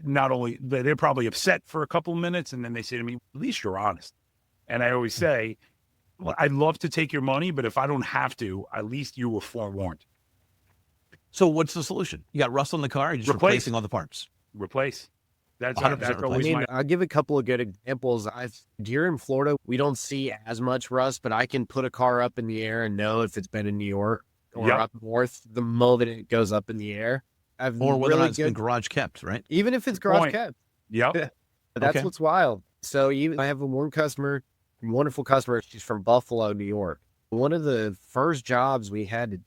Speaker 3: not only, they're probably upset for a couple of minutes, and then they say to me, at least you're honest. And I always say, well, I'd love to take your money, but if I don't have to, at least you were forewarned.
Speaker 1: So what's the solution? You got rust on the car, you're just replacing all the parts.
Speaker 3: Replace. That's
Speaker 1: 100%
Speaker 3: always
Speaker 2: I'll give a couple of good examples. Here in Florida, we don't see as much rust, but I can put a car up in the air and know if it's been in New York or up north the moment it goes up in the air.
Speaker 1: Or whether or not it's been garage kept, right?
Speaker 2: Even if it's garage kept.
Speaker 3: Yep.
Speaker 2: That's what's wild. So I have one customer, wonderful customer. She's from Buffalo, New York. One of the first jobs we had to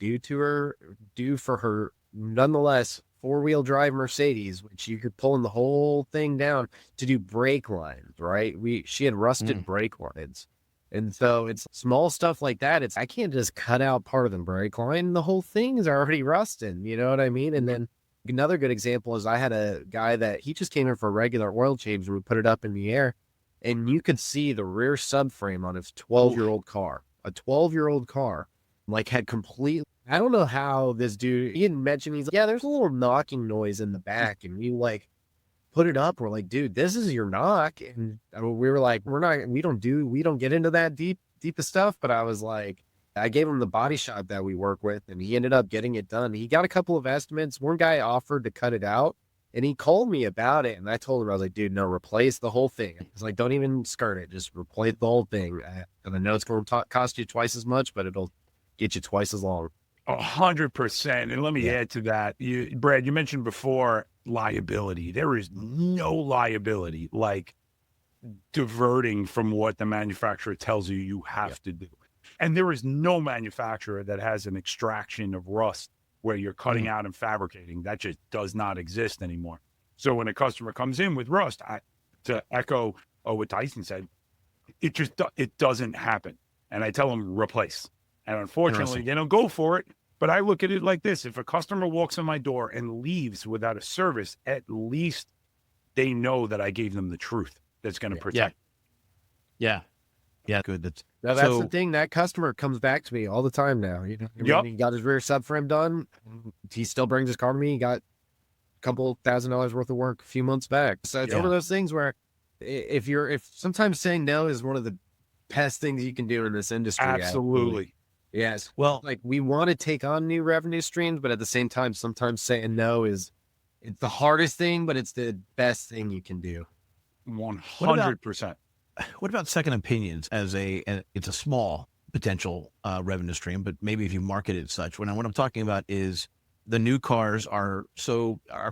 Speaker 2: do for her, nonetheless, 4-wheel drive Mercedes, which you could pull in the whole thing down to do brake lines, right? She had rusted brake lines. And so it's small stuff like that. I can't just cut out part of the brake line. The whole thing is already rusted. You know what I mean? And then another good example is I had a guy that he just came in for a regular oil change and we put it up in the air and you could see the rear subframe on his 12-year-old car. A 12-year-old car, had complete. I don't know how this dude, he didn't mention, he's like, yeah, there's a little knocking noise in the back. And we put it up. We're like, dude, this is your knock. And we were like, we don't get into that deepest stuff. But I was like, I gave him the body shop that we work with and he ended up getting it done. He got a couple of estimates. One guy offered to cut it out and he called me about it. And I told him, I was like, dude, no, replace the whole thing. It's like, don't even skirt it. Just replace the whole thing. And I know it's going to cost you twice as much, but it'll get you twice as long.
Speaker 3: 100%. And let me add to that. Brad, you mentioned before liability. There is no liability like diverting from what the manufacturer tells you have to do. And there is no manufacturer that has an extraction of rust where you're cutting out and fabricating. That just does not exist anymore. So when a customer comes in with rust, to echo what Tyson said, it doesn't happen. And I tell them replace. And unfortunately, they don't go for it. But I look at it like this. If a customer walks in my door and leaves without a service, at least they know that I gave them the truth that's going to protect.
Speaker 1: Yeah. Good.
Speaker 2: Now, that's the thing. That customer comes back to me all the time now. You know, when he got his rear subframe done, he still brings his car to me. He got a couple $1,000 worth of work a few months back. So it's one of those things where if sometimes saying no is one of the best things you can do in this industry.
Speaker 3: Absolutely.
Speaker 2: Yes.
Speaker 1: Well,
Speaker 2: like we want to take on new revenue streams, but at the same time, sometimes saying no it's the hardest thing, but it's the best thing you can do.
Speaker 3: 100%.
Speaker 1: What about second opinions it's a small potential revenue stream, but maybe if you market it such, what I'm talking about is the new cars are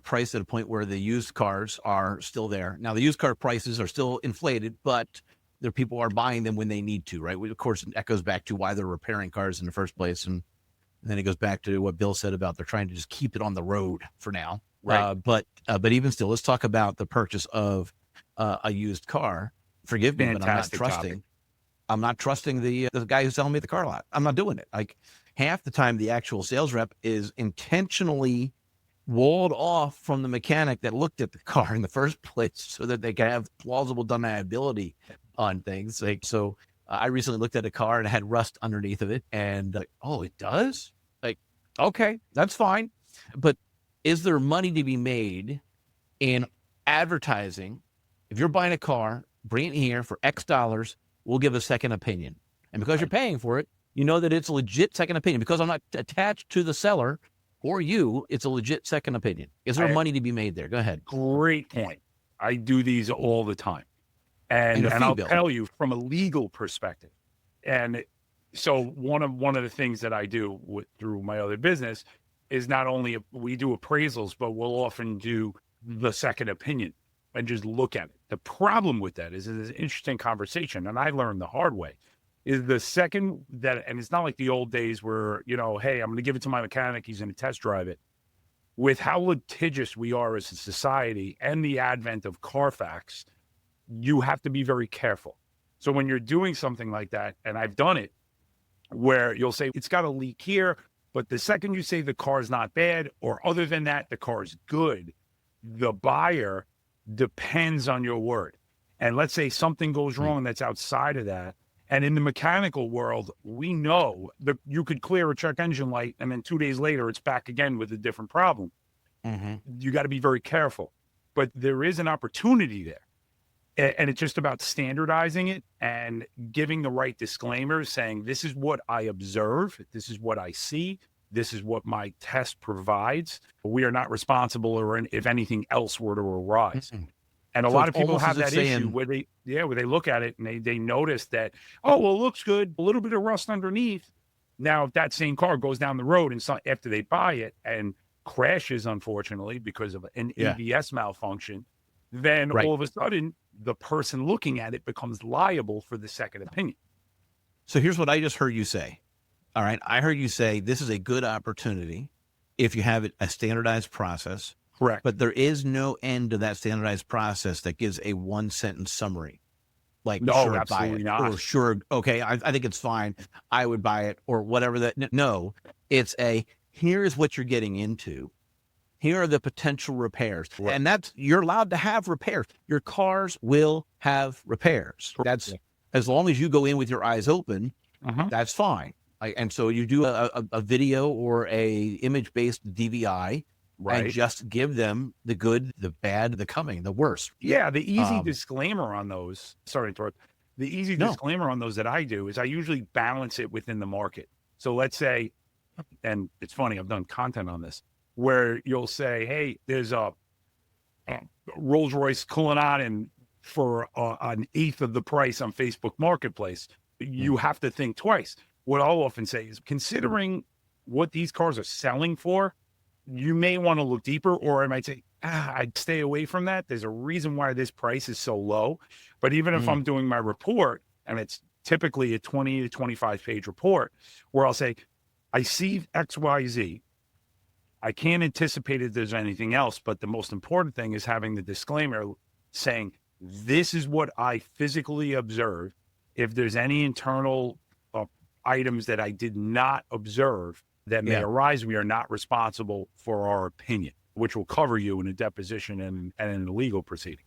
Speaker 1: priced at a point where the used cars are still there. Now the used car prices are still inflated, but there people are buying them when they need to, right? Of course, it echoes back to why they're repairing cars in the first place. And then it goes back to what Bill said about they're trying to just keep it on the road for now.
Speaker 3: Right.
Speaker 1: But even still, let's talk about the purchase of a used car. Forgive me,
Speaker 3: Fantastic
Speaker 1: but I'm not trusting the guy who's selling me the car lot. I'm not doing it. Like half the time, the actual sales rep is intentionally walled off from the mechanic that looked at the car in the first place so that they can have plausible deniability on things. Like, so I recently looked at a car and it had rust underneath of it. And oh, it does? Like, okay, that's fine. But is there money to be made in advertising? If you're buying a car, bring it here for X dollars, we'll give a second opinion. And because you're paying for it, you know that it's a legit second opinion. Because I'm not attached to the seller or you, it's a legit second opinion. Is there money to be made there? Go ahead.
Speaker 3: Great point. I do these all the time. And I'll tell you from a legal perspective. And so one of the things that I do through my other business is not only we do appraisals, but we'll often do the second opinion and just look at it. The problem with that is it's an interesting conversation, and I learned the hard way, is the second that, and it's not like the old days where, you know, hey, I'm going to give it to my mechanic, he's going to test drive it. With how litigious we are as a society and the advent of Carfax, you have to be very careful. So when you're doing something like that, and I've done it, where you'll say, it's got a leak here, but the second you say the car's not bad, or other than that, the car's good, the buyer depends on your word. And let's say something goes wrong that's outside of that. And in the mechanical world, we know that you could clear a check engine light, and then 2 days later, it's back again with a different problem.
Speaker 1: Mm-hmm.
Speaker 3: You got to be very careful. But there is an opportunity there. And it's just about standardizing it and giving the right disclaimers, saying, this is what I observe, this is what I see, this is what my test provides. We are not responsible or if anything else were to arise. Mm-hmm. And a lot of people have that issue where they look at it and they notice that, oh, well, it looks good, a little bit of rust underneath. Now, if that same car goes down the road and after they buy it and crashes, unfortunately, because of an ABS malfunction, then all of a sudden, the person looking at it becomes liable for the second opinion.
Speaker 1: So here's what I just heard you say. All right. I heard you say this is a good opportunity if you have a standardized process.
Speaker 3: Correct.
Speaker 1: But there is no end to that standardized process that gives a one sentence summary. Like,
Speaker 3: no,
Speaker 1: sure,
Speaker 3: absolutely
Speaker 1: buy it,
Speaker 3: not.
Speaker 1: Or sure, okay, I think it's fine. I would buy it, or whatever that. No, it's here's what you're getting into. Here are the potential repairs. Right. And you're allowed to have repairs. Your cars will have repairs. That's as long as you go in with your eyes open, that's fine. And so you do a video or a image-based DVI, and just give them the good, the bad, the coming, the worst.
Speaker 3: Yeah, the easy disclaimer on those, sorry to interrupt, the easy disclaimer on those that I do is I usually balance it within the market. So let's say, and it's funny, I've done content on this, where you'll say, hey, there's a Rolls-Royce Cullinan for an eighth of the price on Facebook Marketplace. You have to think twice. What I'll often say is, considering what these cars are selling for, you may want to look deeper, or I might say, I'd stay away from that. There's a reason why this price is so low. But even if I'm doing my report, and it's typically a 20 to 25 page report, where I'll say, I see X, Y, Z. I can't anticipate if there's anything else, but the most important thing is having the disclaimer saying, this is what I physically observed. If there's any internal items that I did not observe that may arise, we are not responsible for our opinion, which will cover you in a deposition and in a legal proceeding.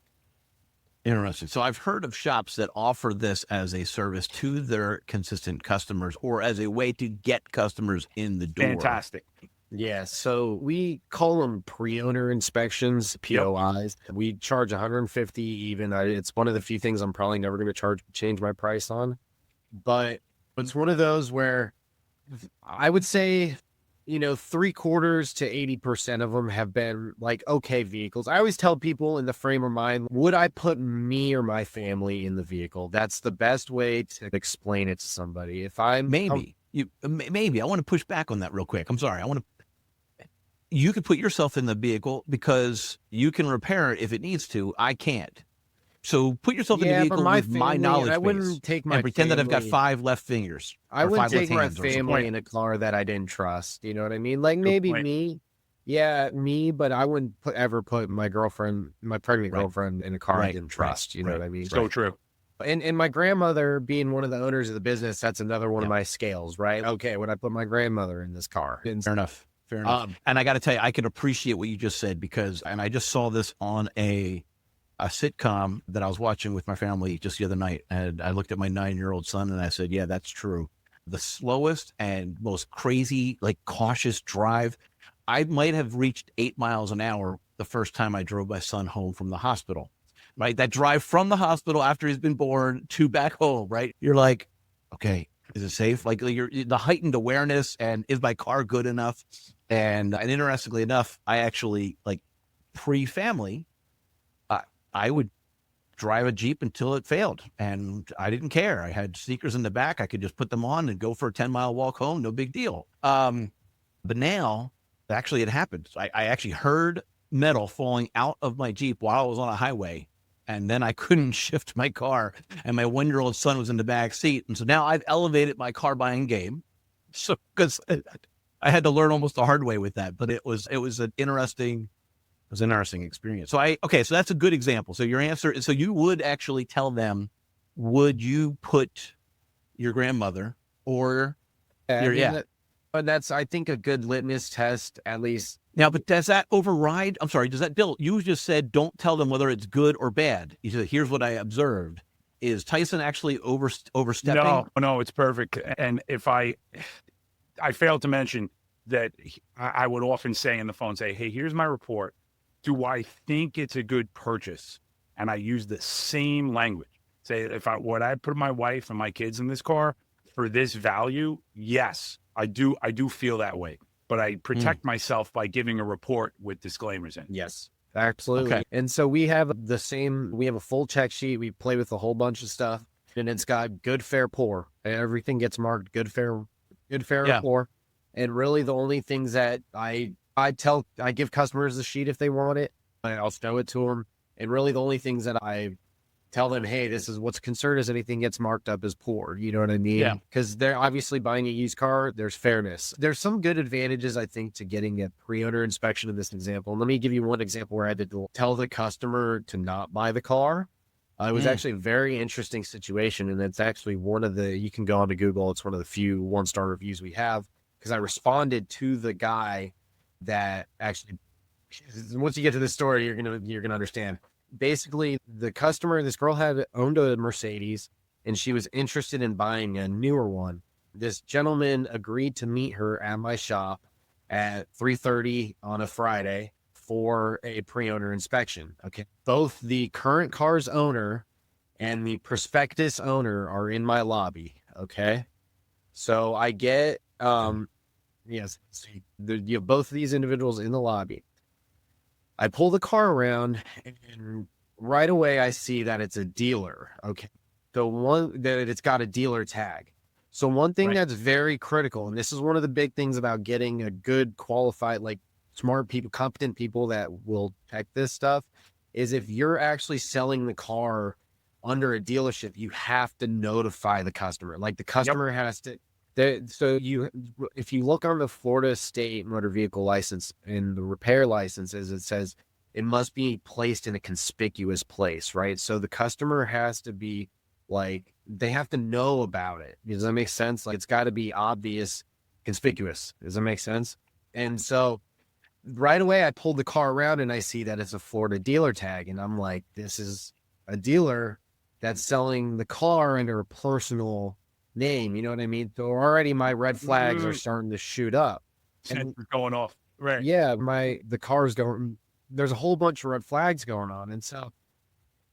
Speaker 1: Interesting. So I've heard of shops that offer this as a service to their consistent customers or as a way to get customers in the door.
Speaker 3: Fantastic.
Speaker 2: Yeah, so we call them pre-owner inspections, POIs. We charge 150 even. It's one of the few things I'm probably never going to change my price on. But it's one of those where I would say, 3/4 to 80% of them have been like okay vehicles. I always tell people in the frame of mind, would I put me or my family in the vehicle? That's the best way to explain it to somebody. If I'm
Speaker 1: maybe I want to push back on that real quick. I'm sorry. You could put yourself in the vehicle because you can repair it if it needs to. I can't. So put yourself in the vehicle with my knowledge base.
Speaker 2: I wouldn't take my
Speaker 1: and pretend
Speaker 2: family,
Speaker 1: that I've got 5 left fingers.
Speaker 2: I wouldn't take my
Speaker 1: hands
Speaker 2: family in a car that I didn't trust. You know what I mean? Like maybe me. Yeah, me, but I wouldn't ever put my girlfriend, my pregnant girlfriend in a car I didn't trust. You know what I mean?
Speaker 3: So true.
Speaker 2: And my grandmother being one of the owners of the business, that's another one of my scales, right? Okay, when I put my grandmother in this car.
Speaker 1: Fair enough. And I got to tell you, I can appreciate what you just said and I just saw this on a sitcom that I was watching with my family just the other night. And I looked at my 9-year-old son and I said, yeah, that's true. The slowest and most crazy, cautious drive. I might have reached 8 miles an hour the first time I drove my son home from the hospital, right? That drive from the hospital after he's been born to back home, right? You're like, okay, is it safe? The heightened awareness and is my car good enough? And interestingly enough, I actually pre-family, I would drive a Jeep until it failed and I didn't care. I had sneakers in the back. I could just put them on and go for a 10-mile walk home. No big deal. But now actually it happened. I actually heard metal falling out of my Jeep while I was on a highway. And then I couldn't shift my car and my 1-year-old son was in the back seat. And so now I've elevated my car buying game. So, cause I had to learn almost the hard way with that, but it was an interesting experience. So so that's a good example. So your answer is, so you would actually tell them, would you put your grandmother or
Speaker 2: but that's, I think, a good litmus test, at least.
Speaker 1: Now, but does that override? I'm sorry, does that, Bill, you just said, don't tell them whether it's good or bad. You said, here's what I observed. Is Tyson actually overstepping?
Speaker 3: No, it's perfect. And if I failed to mention that I would often say in the phone, hey, here's my report. Do I think it's a good purchase? And I use the same language. Say, would I put my wife and my kids in this car for this value? Yes, I do feel that way. But I protect myself by giving a report with disclaimers in.
Speaker 2: Yes, absolutely. Okay. And so we have a full check sheet. We play with a whole bunch of stuff, and it's got good, fair, poor. Everything gets marked good, fair, and poor. And really the only things that I give customers the sheet if they want it, I'll show it to them. And really the only things that I tell them, hey, this is what's concerned is anything gets marked up as poor. You know what I mean?
Speaker 1: Yeah.
Speaker 2: Because they're obviously buying a used car. There's fairness. There's some good advantages, I think, to getting a pre-owner inspection in this example. And let me give you one example where I had to tell the customer to not buy the car. It was actually a very interesting situation. And it's actually you can go onto Google. It's one of the few 1-star reviews we have, because I responded to the guy that actually, once you get to this story, you're gonna understand. Basically, the customer, this girl had owned a Mercedes and she was interested in buying a newer one. This gentleman agreed to meet her at my shop at 3:30 on a Friday for a pre-owner inspection. Okay. Both the current car's owner and the prospectus owner are in my lobby. Okay. So I get, yes, you have both of these individuals in the lobby. I pull the car around and right away I see that it's a dealer. Okay. So that it's got a dealer tag. So one thing that's very critical, and this is one of the big things about getting a good qualified, smart people, competent people that will check this stuff, is if you're actually selling the car under a dealership, you have to notify the customer. The customer has to. If you look on the Florida State Motor Vehicle License and the repair licenses, it says it must be placed in a conspicuous place, right? So the customer has to be they have to know about it. Does that make sense? Like, it's got to be obvious, conspicuous. Does that make sense? And so right away, I pulled the car around and I see that it's a Florida dealer tag. And I'm like, this is a dealer that's selling the car under a personal name. You know what I mean? So already my red flags are starting to shoot up.
Speaker 3: And going off. Right.
Speaker 2: Yeah, the car's going, there's a whole bunch of red flags going on. And so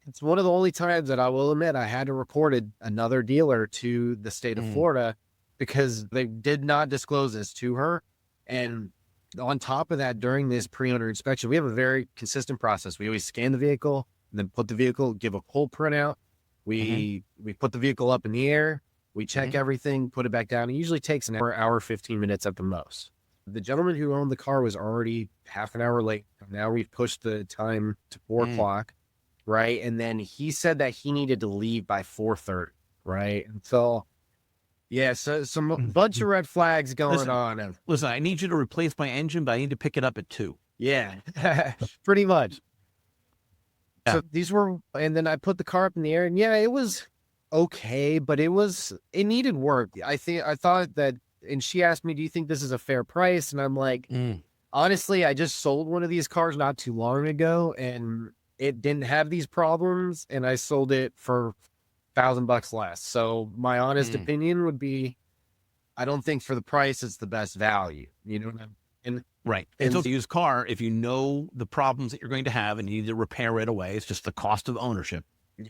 Speaker 2: it's one of the only times that I will admit I had to report another dealer to the state of Florida because they did not disclose this to her. And on top of that, during this pre-owner inspection, we have a very consistent process. We always scan the vehicle, and then put the vehicle, give a full printout. We put the vehicle up in the air. We check everything, put it back down. It usually takes an hour, 15 minutes at the most. The gentleman who owned the car was already half an hour late. Now we've pushed the time to 4 o'clock, right? And then he said that he needed to leave by 4:30, right? And so, yeah, so some bunch of red flags going on.
Speaker 1: Listen, I need you to replace my engine, but I need to pick it up at 2.
Speaker 2: Yeah, pretty much. Yeah. So these were, and then I put the car up in the air, and yeah, it was okay, but it needed work. I thought that, and she asked me, do you think this is a fair price? And I'm like, honestly, I just sold one of these cars not too long ago and it didn't have these problems. And I sold it for $1,000 less. So my honest opinion would be, I don't think for the price, it's the best value. You know what I mean?
Speaker 1: And so, a used car, if you know the problems that you're going to have and you need to repair right away, it's just the cost of ownership.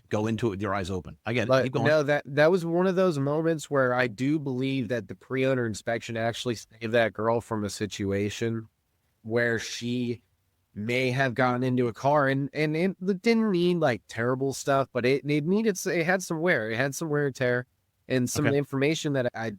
Speaker 1: Go into it with your eyes open. I get it. Keep going.
Speaker 2: No, that was one of those moments where I do believe that the pre-owner inspection actually saved that girl from a situation where she may have gotten into a car and it didn't mean like terrible stuff, but it had some wear. It had some wear and tear and some information that I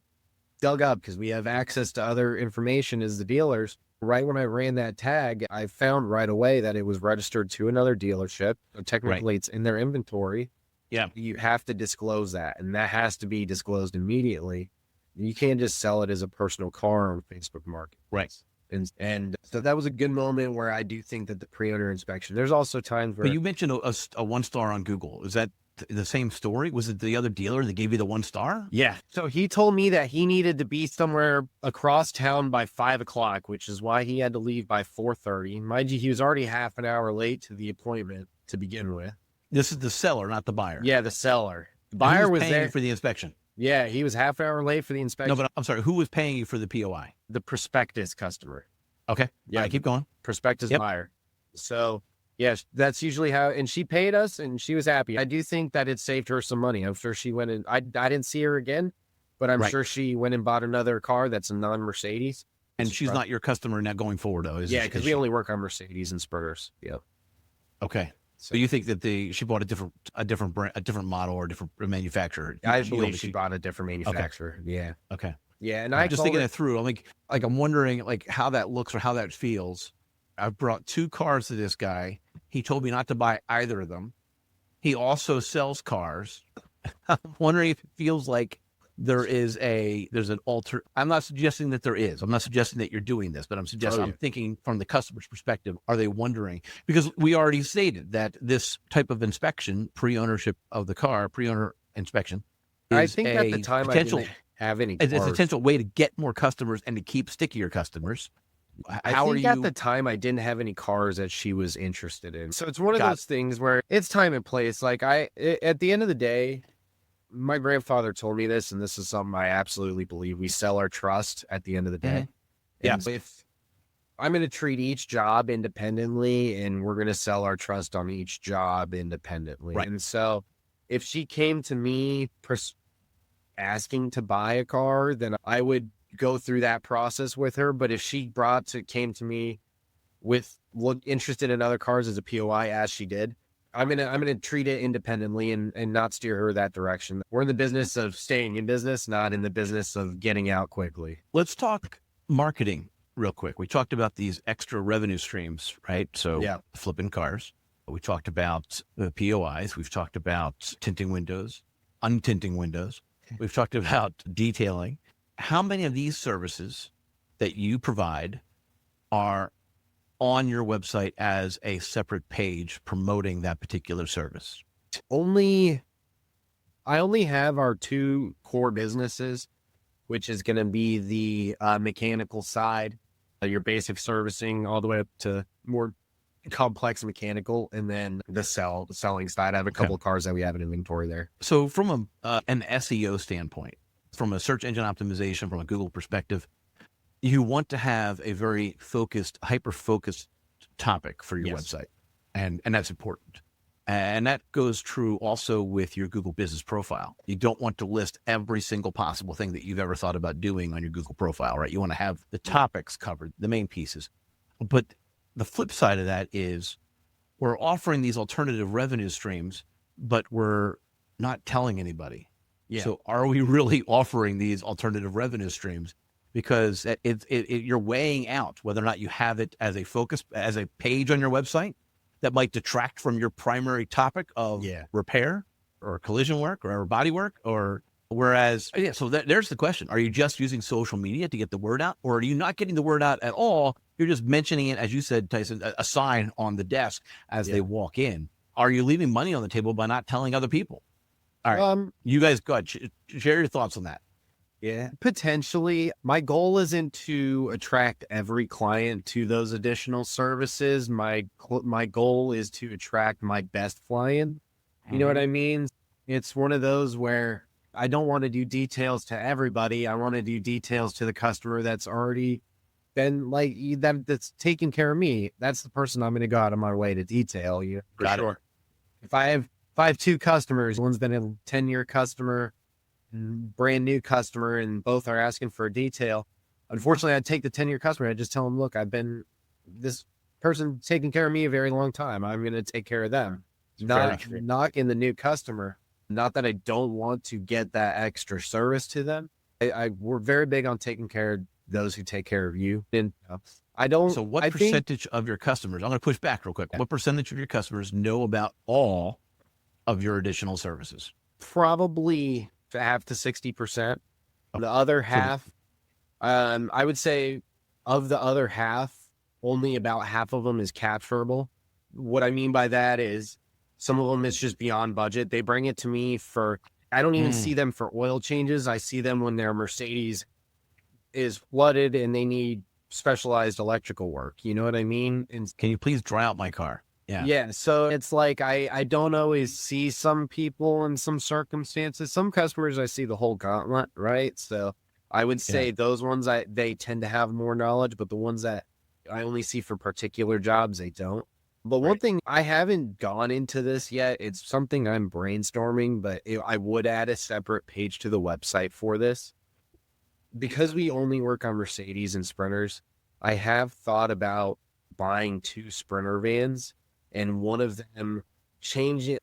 Speaker 2: dug up because we have access to other information as the dealers. Right when I ran that tag, I found right away that it was registered to another dealership. So technically, it's in their inventory.
Speaker 1: Yeah.
Speaker 2: You have to disclose that, and that has to be disclosed immediately. You can't just sell it as a personal car on Facebook Market.
Speaker 1: Right.
Speaker 2: And so that was a good moment where I do think that the pre-owner inspection, there's also times where...
Speaker 1: But you mentioned a 1-star on Google. Is that the same story? Was it the other dealer that gave you the 1-star?
Speaker 2: Yeah. So he told me that he needed to be somewhere across town by 5 o'clock, which is why he had to leave by 4:30. Mind you, he was already half an hour late to the appointment to begin with.
Speaker 1: This is the seller, not the buyer.
Speaker 2: Yeah, the seller. The buyer was
Speaker 1: paying
Speaker 2: there
Speaker 1: you for the inspection.
Speaker 2: Yeah, he was half an hour late for the inspection.
Speaker 1: No, but I'm sorry. Who was paying you for the POI?
Speaker 2: The prospectus customer.
Speaker 1: Okay.
Speaker 2: Yeah.
Speaker 1: All right, keep going.
Speaker 2: Prospectus buyer. So, yes, that's usually how, and she paid us and she was happy. I do think that it saved her some money. I'm sure she went and I didn't see her again, but I'm sure she went and bought another car that's a non-Mercedes.
Speaker 1: And she's not your customer now going forward, though, is
Speaker 2: Yeah, because we only work on Mercedes and Spurs. Yep.
Speaker 1: Okay. So you think that she bought a different brand, a different model or a different manufacturer?
Speaker 2: I believe she bought a different manufacturer.
Speaker 1: Okay.
Speaker 2: Yeah.
Speaker 1: Okay.
Speaker 2: Yeah, and
Speaker 1: I'm just thinking that through. I'm like I'm wondering how that looks or how that feels. I've brought 2 cars to this guy. He told me not to buy either of them. He also sells cars. I'm wondering if it feels like there's an alter. I'm not suggesting that there is. I'm not suggesting that you're doing this, but I'm suggesting I'm thinking from the customer's perspective. Are they wondering? Because we already stated that this type of inspection, pre-ownership of the car, pre-owner inspection,
Speaker 2: I think at the time I didn't have any cars.
Speaker 1: It's a potential way to get more customers and to keep stickier customers.
Speaker 2: I think at the time I didn't have any cars that she was interested in. So it's one of those things where it's time and place. Like at the end of the day, my grandfather told me this, and this is something I absolutely believe. We sell our trust at the end of the day.
Speaker 1: Yeah.
Speaker 2: And if I'm going to treat each job independently, and we're going to sell our trust on each job independently.
Speaker 1: Right.
Speaker 2: And so if she came to me asking to buy a car, then I would go through that process with her. But if she came to me with interested in other cars as a POI, as she did, I'm gonna treat it independently and not steer her that direction. We're in the business of staying in business, not in the business of getting out quickly.
Speaker 1: Let's talk marketing real quick. We talked about these extra revenue streams, right? So flipping cars. We talked about the POIs. We've talked about tinting windows, untinting windows. We've talked about detailing. How many of these services that you provide are on your website as a separate page promoting that particular service?
Speaker 2: Only, I only have our two core businesses, which is going to be the mechanical side, your basic servicing, all the way up to more complex mechanical, and then the selling side. I have a couple of cars that we have in inventory there.
Speaker 1: So from an SEO standpoint, from a search engine optimization, from a Google perspective, you want to have a very focused, hyper-focused topic for your website. And that's important. And that goes true also with your Google business profile. You don't want to list every single possible thing that you've ever thought about doing on your Google profile, right? You want to have the topics covered, the main pieces. But the flip side of that is we're offering these alternative revenue streams, but we're not telling anybody.
Speaker 2: Yeah.
Speaker 1: So are we really offering these alternative revenue streams? Because you're weighing out whether or not you have it as a focus, as a page on your website that might detract from your primary topic of repair or collision work or body work, or whereas, so there's the question. Are you just using social media to get the word out, or are you not getting the word out at all? You're just mentioning it, as you said, Tyson, a sign on the desk as they walk in. Are you leaving money on the table by not telling other people? All right, you guys go ahead. Share your thoughts on that.
Speaker 2: Yeah, potentially. My goal isn't to attract every client to those additional services. My goal is to attract my best client. You know what I mean? It's one of those where I don't want to do details to everybody. I want to do details to the customer that's already been that's taking care of me. That's the person I'm going to go out of my way to detail. You
Speaker 3: For sure.
Speaker 2: If I have two customers, one's been a 10-year customer, brand new customer, and both are asking for a detail. Unfortunately, I'd take the 10-year customer. I'd just tell them, look, I've been this person taking care of me a very long time. I'm going to take care of them. Not in the new customer. Not that I don't want to get that extra service to them. We're very big on taking care of those who take care of you. And I don't.
Speaker 1: So what percentage of your customers, I'm going to push back real quick. What percentage of your customers know about all of your additional services?
Speaker 2: Probably half to 60%. The other half, I would say of the other half, only about half of them is capturable. What I mean by that is some of them is just beyond budget. They bring it to me I don't even see them for oil changes. I see them when their Mercedes is flooded and they need specialized electrical work. You know what I mean? And
Speaker 1: can you please dry out my car?
Speaker 2: Yeah. So it's like, I don't always see some people in some circumstances. Some customers, I see the whole gauntlet, right? So I would say those ones, they tend to have more knowledge, but the ones that I only see for particular jobs, they don't. But one thing, I haven't gone into this yet. It's something I'm brainstorming, but I would add a separate page to the website for this. Because we only work on Mercedes and Sprinters, I have thought about buying 2 Sprinter vans, and one of them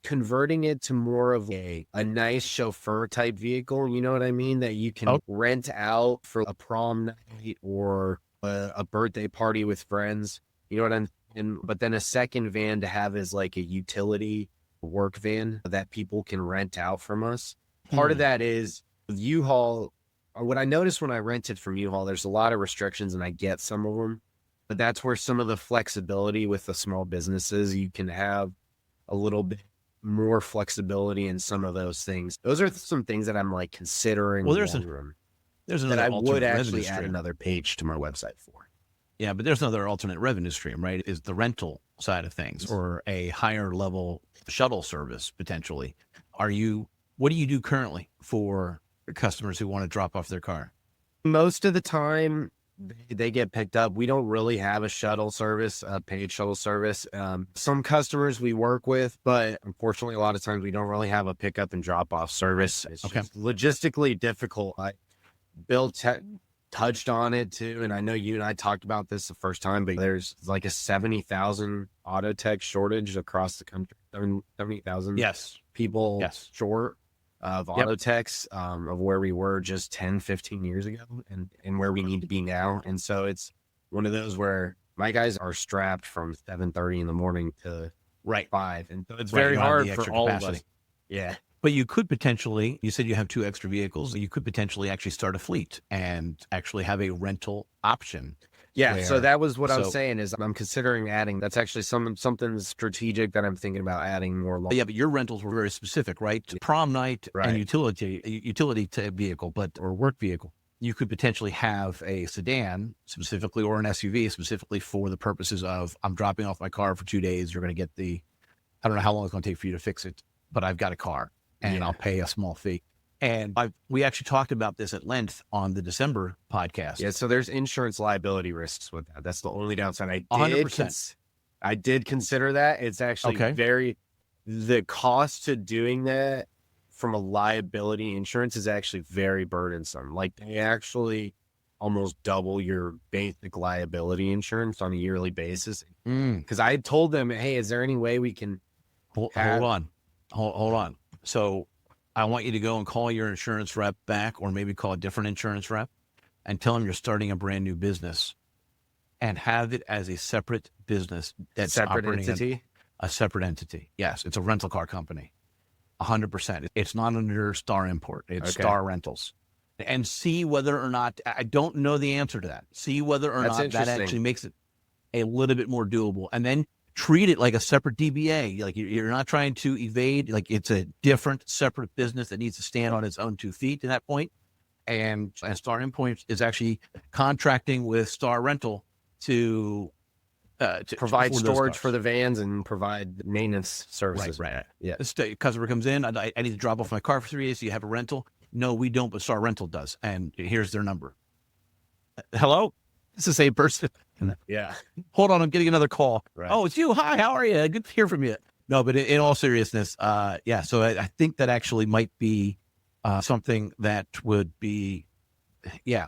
Speaker 2: converting it to more of a nice chauffeur type vehicle. You know what I mean? That you can rent out for a prom night or a birthday party with friends. You know what I'm saying? But then a second van to have as like a utility work van that people can rent out from us. Part of that is with U-Haul. What I noticed when I rented from U-Haul, there's a lot of restrictions, and I get some of them. But that's where some of the flexibility with the small businesses, you can have a little bit more flexibility in some of those things. Those are some things that I'm like considering.
Speaker 1: Well, there's another
Speaker 2: I would actually
Speaker 1: add
Speaker 2: another page to my website for.
Speaker 1: Yeah, but there's another alternate revenue stream, right? Is the rental side of things, or a higher level shuttle service potentially. What do you do currently for customers who want to drop off their car?
Speaker 2: Most of the time, they get picked up. We don't really have a shuttle service, a paid shuttle service. Some customers we work with, but unfortunately, a lot of times we don't really have a pickup and drop off service. It's just logistically difficult. Bill touched on it too, and I know you and I talked about this the first time, but there's like a 70,000 auto tech shortage across the country. 70,000 people short of auto techs, of where we were just 10, 15 years ago and where we need to be now. And so it's one of those where my guys are strapped from 7:30 in the morning to 5. And so it's very hard for all of us. Yeah.
Speaker 1: But you could potentially, you said you have 2 extra vehicles. You could potentially actually start a fleet and actually have a rental option
Speaker 2: Yeah, so that was what I was
Speaker 1: so-
Speaker 2: saying is I'm considering adding. That's actually something strategic that I'm thinking about adding more.
Speaker 1: Yeah, but your rentals were very specific, right? Prom night
Speaker 2: Right.
Speaker 1: and utility type vehicle, or work vehicle. You could potentially have a sedan specifically or an SUV specifically for the purposes of I'm dropping off my car for 2 days. You're going to get I don't know how long it's going to take for you to fix it, but I've got a car and I'll pay a small fee. And we actually talked about this at length on the December podcast.
Speaker 2: Yeah, so there's insurance liability risks with that. That's the only downside.
Speaker 1: 100%.
Speaker 2: I did consider that. It's actually the cost to doing that from a liability insurance is actually very burdensome. Like they actually almost double your basic liability insurance on a yearly basis. Because I told them, hey, is there any way we can
Speaker 1: Hold on. So I want you to go and call your insurance rep back, or maybe call a different insurance rep and tell them you're starting a brand new business and have it as a separate business. That's
Speaker 2: separate
Speaker 1: operating
Speaker 2: entity?
Speaker 1: a separate entity. Yes. It's a rental car company. 100%. It's not under Star Import. It's Star Rentals. And see whether or not, I don't know the answer to that. See whether or not that actually makes it a little bit more doable. And then treat it like a separate DBA. Like you're not trying to evade, like it's a different separate business that needs to stand on its own 2 feet at that point. And Star Import is actually contracting with Star Rental to
Speaker 2: provide storage for the vans and provide maintenance services.
Speaker 1: Right.
Speaker 2: Yeah.
Speaker 1: The customer comes in, I need to drop off my car for 3 days. Do you have a rental? No, we don't, but Star Rental does. And here's their number. Hello? It's the same person.
Speaker 2: Yeah.
Speaker 1: Hold on, I'm getting another call.
Speaker 2: Right.
Speaker 1: Oh, it's you. Hi, how are you? Good to hear from you. No, but in all seriousness, so I think that actually might be something that would be,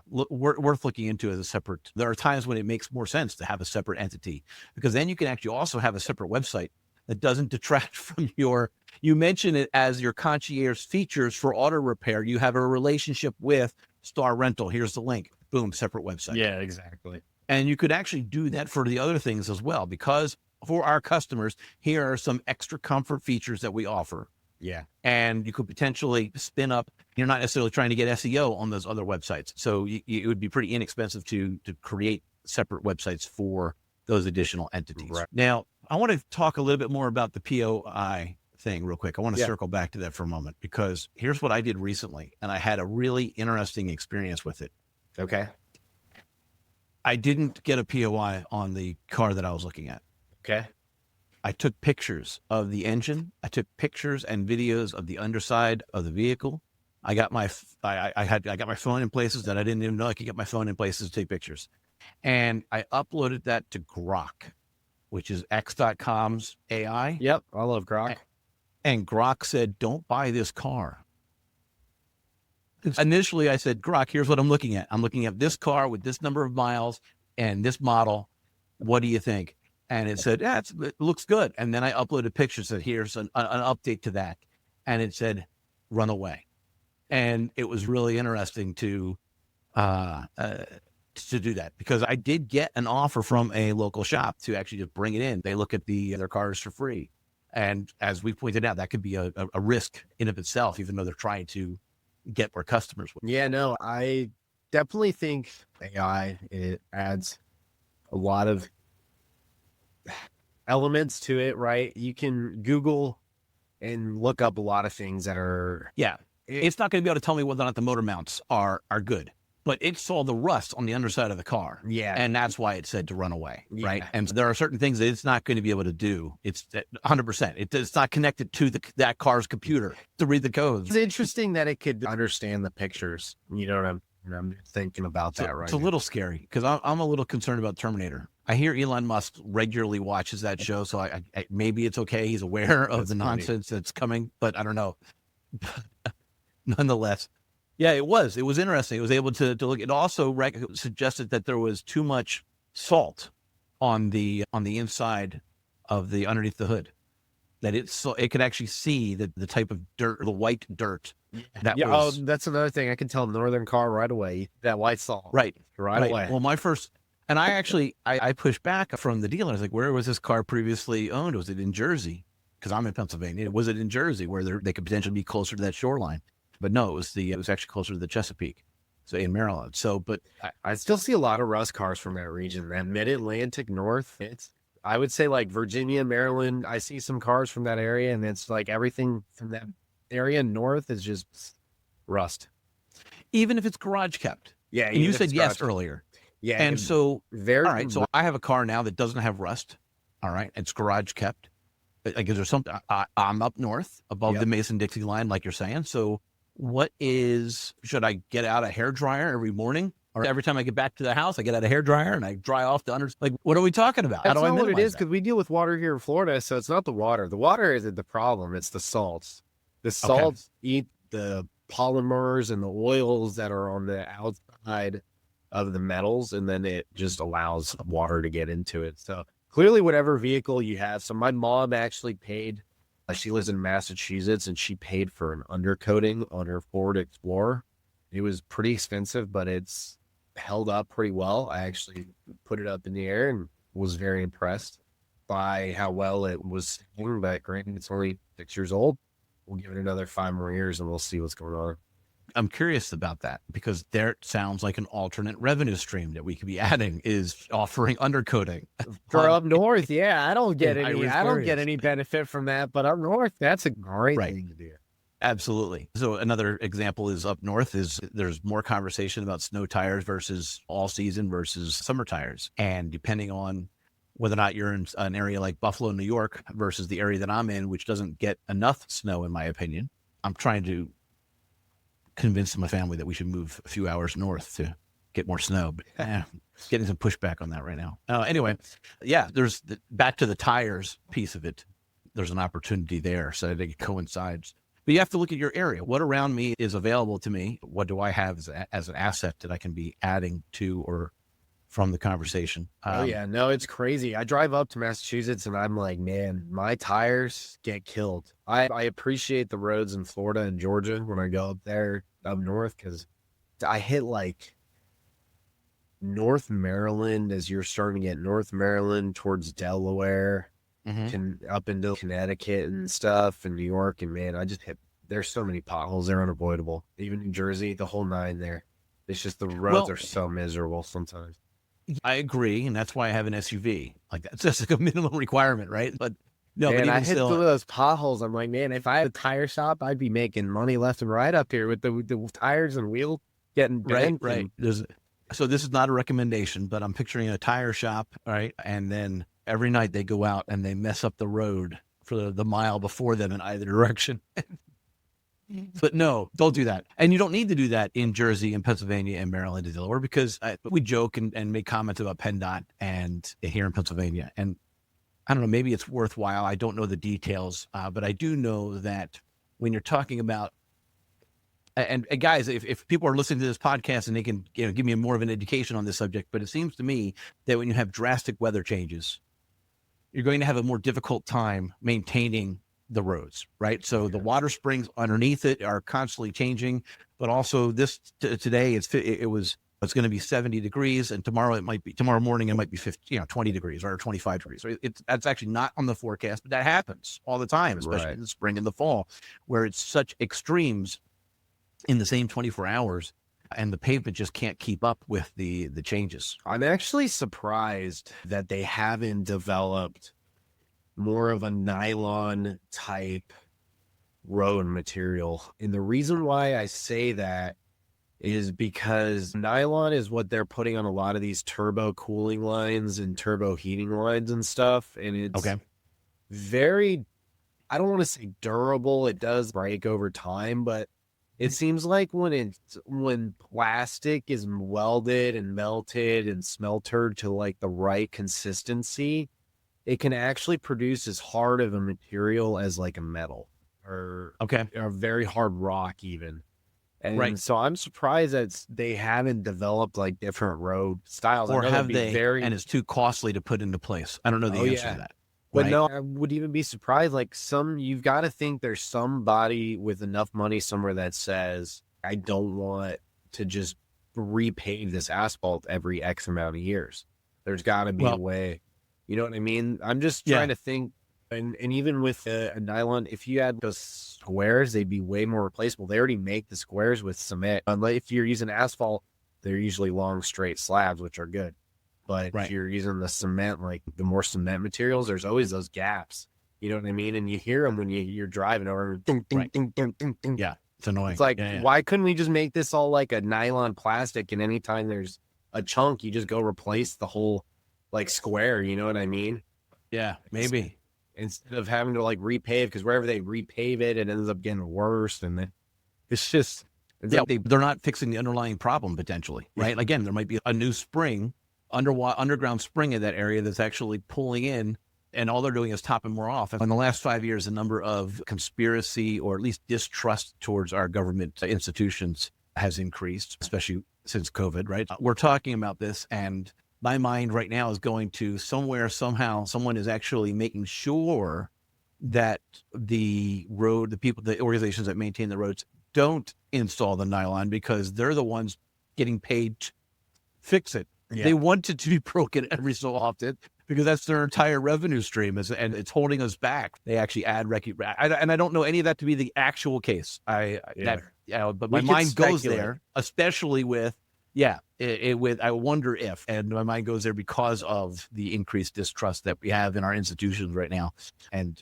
Speaker 1: worth looking into as a separate. There are times when it makes more sense to have a separate entity, because then you can actually also have a separate website that doesn't detract from you mention it as your concierge features for auto repair. You have a relationship with Star Rental. Here's the link. Boom, separate website.
Speaker 2: Yeah, exactly.
Speaker 1: And you could actually do that for the other things as well, because for our customers, here are some extra comfort features that we offer.
Speaker 2: Yeah.
Speaker 1: And you could potentially spin up, you're not necessarily trying to get SEO on those other websites. So it would be pretty inexpensive to create separate websites for those additional entities.
Speaker 2: Right.
Speaker 1: Now, I want to talk a little bit more about the POI thing real quick. I want to circle back to that for a moment, because here's what I did recently, and I had a really interesting experience with it.
Speaker 2: Okay.
Speaker 1: I didn't get a POI on the car that I was looking at.
Speaker 2: Okay.
Speaker 1: I took pictures of the engine. I took pictures and videos of the underside of the vehicle. I got my phone in places that I didn't even know I could get my phone in places to take pictures. And I uploaded that to Grok, which is X.com's AI.
Speaker 2: Yep. I love Grok.
Speaker 1: And Grok said, don't buy this car. Initially, I said, Grok, here's what I'm looking at. I'm looking at this car with this number of miles and this model. What do you think? And it said, it looks good. And then I uploaded pictures that here's an update to that. And it said, run away. And it was really interesting to do that, because I did get an offer from a local shop to actually just bring it in. They look at their cars for free. And as we pointed out, that could be a risk in of itself, even though they're trying to get more customers with.
Speaker 2: Yeah, no, I definitely think AI, it adds a lot of elements to it, right? You can Google and look up a lot of things that are...
Speaker 1: Yeah. It's not going to be able to tell me whether or not the motor mounts are good, but it saw the rust on the underside of the car.
Speaker 2: Yeah.
Speaker 1: And that's why it said to run away, right?
Speaker 2: Yeah.
Speaker 1: And there are certain things that it's not going to be able to do. It's 100%. It's not connected to that car's computer to read the codes.
Speaker 2: It's interesting that it could understand the pictures. You know what I'm thinking about that, right?
Speaker 1: It's a little scary, because I'm a little concerned about Terminator. I hear Elon Musk regularly watches that show, so I maybe it's okay. He's aware of the nonsense that's coming, but I don't know. Nonetheless, yeah, it was interesting. It was able to look. It also suggested that there was too much salt on the inside of the underneath the hood. That it could actually see the type of dirt, the white dirt.
Speaker 2: That's another thing. I can tell Northern Car right away. That white salt, right away.
Speaker 1: Well, and I actually I pushed back from the dealer. I was like, where was this car previously owned? Was it in Jersey? Because I'm in Pennsylvania. Was it in Jersey, where they could potentially be closer to that shoreline? But no, it was actually closer to the Chesapeake. So in Maryland. So, but
Speaker 2: I still see a lot of rust cars from that region, that mid-Atlantic north. I would say like Virginia, Maryland. I see some cars from that area, and it's like everything from that area north is just rust.
Speaker 1: even if it's garage kept.
Speaker 2: Yeah.
Speaker 1: And you said yes earlier.
Speaker 2: Yeah.
Speaker 1: And so,
Speaker 2: very,
Speaker 1: all right. So I have a car now that doesn't have rust. All right. It's garage kept. Like, is there something? I'm up north above the Mason-Dixie line, like you're saying. So should I get out a hairdryer every morning? Or every time I get back to the house, I get out a hairdryer and I dry off the under. Like, what are we talking about?
Speaker 2: That's not what it is, because we deal with water here in Florida, so it's not the water. The water isn't the problem; it's the salts. The salts eat the polymers and the oils that are on the outside of the metals, and then it just allows water to get into it. So clearly, whatever vehicle you have. So my mom actually paid. She lives in Massachusetts, and she paid for an undercoating on her Ford Explorer. It was pretty expensive, but it's held up pretty well. I actually put it up in the air and was very impressed by how well it was singing. But granted, it's only 6 years old. We'll give it another 5 more years and we'll see what's going on.
Speaker 1: I'm curious about that, because there sounds like an alternate revenue stream that we could be adding, is offering undercoating.
Speaker 2: For up north, I don't get any benefit from that, but up north, that's a great thing to do.
Speaker 1: Absolutely. So another example is up north is there's more conversation about snow tires versus all season versus summer tires. And depending on whether or not you're in an area like Buffalo, New York versus the area that I'm in, which doesn't get enough snow, in my opinion, I'm trying to convince my family that we should move a few hours north to get more snow. But getting some pushback on that right now. Anyway, there's back to the tires piece of it. There's an opportunity there. So I think it coincides. But you have to look at your area. What around me is available to me? What do I have as an asset that I can be adding to or from the conversation?
Speaker 2: No, it's crazy. I drive up to Massachusetts and I'm like, man, my tires get killed. I appreciate the roads in Florida and Georgia when I go up there up north, because I hit like North Maryland as you're starting to get North Maryland towards Delaware. Up into Connecticut and stuff, and New York, and man, there's so many potholes, they're unavoidable. Even New Jersey, the whole nine there. It's just the roads are so miserable sometimes.
Speaker 1: I agree, and that's why I have an SUV. Like, that's just like a minimum requirement, right? But no,
Speaker 2: man,
Speaker 1: but
Speaker 2: I hit those potholes. I'm like, man, if I had a tire shop, I'd be making money left and right up here with the tires and wheels getting bent.
Speaker 1: Right. So this is not a recommendation, but I'm picturing a tire shop, right? And then every night they go out and they mess up the road for the mile before them in either direction. But no, don't do that. And you don't need to do that in Jersey and Pennsylvania and Maryland and Delaware, because we joke and make comments about PennDOT and here in Pennsylvania. And I don't know, maybe it's worthwhile. I don't know the details, but I do know that when you're talking about, and guys, if people are listening to this podcast and they can give me more of an education on this subject, but it seems to me that when you have drastic weather changes, you're going to have a more difficult time maintaining the roads, right? So the water springs underneath it are constantly changing, but also today it's going to be 70 degrees, and tomorrow morning it might be 20 degrees or 25 degrees. So that's actually not on the forecast, but that happens all the time, especially in the spring and the fall, where it's such extremes in the same 24 hours, and the pavement just can't keep up with the changes.
Speaker 2: I'm actually surprised that they haven't developed more of a nylon type road material. And the reason why I say that is because nylon is what they're putting on a lot of these turbo cooling lines and turbo heating lines and stuff. And it's very, I don't want to say durable. It does break over time, but it seems like when plastic is welded and melted and smeltered to like the right consistency, it can actually produce as hard of a material as like a metal or a very hard rock even. And so I'm surprised that they haven't developed like different road styles.
Speaker 1: Or have they, and it's too costly to put into place. I don't know the answer to that.
Speaker 2: But no, I would even be surprised. Like you've got to think there's somebody with enough money somewhere that says, I don't want to just repave this asphalt every X amount of years. There's got to be a way. You know what I mean? I'm just trying to think And even with a nylon, if you had those squares, they'd be way more replaceable. They already make the squares with cement. Unless if you're using asphalt, they're usually long, straight slabs, which are good. But if you're using the cement, like the more cement materials, there's always those gaps. You know what I mean? And you hear them when you're driving over. Ding, ding, ding, ding, ding, ding.
Speaker 1: Yeah, it's annoying.
Speaker 2: It's like, why couldn't we just make this all like a nylon plastic? And anytime there's a chunk, you just go replace the whole like square. You know what I mean?
Speaker 1: Yeah, maybe.
Speaker 2: Instead of having to like repave, because wherever they repave it, it ends up getting worse. And then it's just,
Speaker 1: they're not fixing the underlying problem potentially, right?
Speaker 2: Yeah.
Speaker 1: Again, there might be a new spring, underground spring in that area that's actually pulling in, and all they're doing is topping more off. And in the last 5 years, the number of conspiracy or at least distrust towards our government institutions has increased, especially since COVID, right? We're talking about this, and my mind right now is going to somewhere, somehow, someone is actually making sure that the organizations that maintain the roads don't install the nylon, because they're the ones getting paid to fix it. Yeah. They want it to be broken every so often because that's their entire revenue stream, and it's holding us back. They actually add and I don't know any of that to be the actual case. But my mind goes there, especially with I wonder if, and my mind goes there because of the increased distrust that we have in our institutions right now. And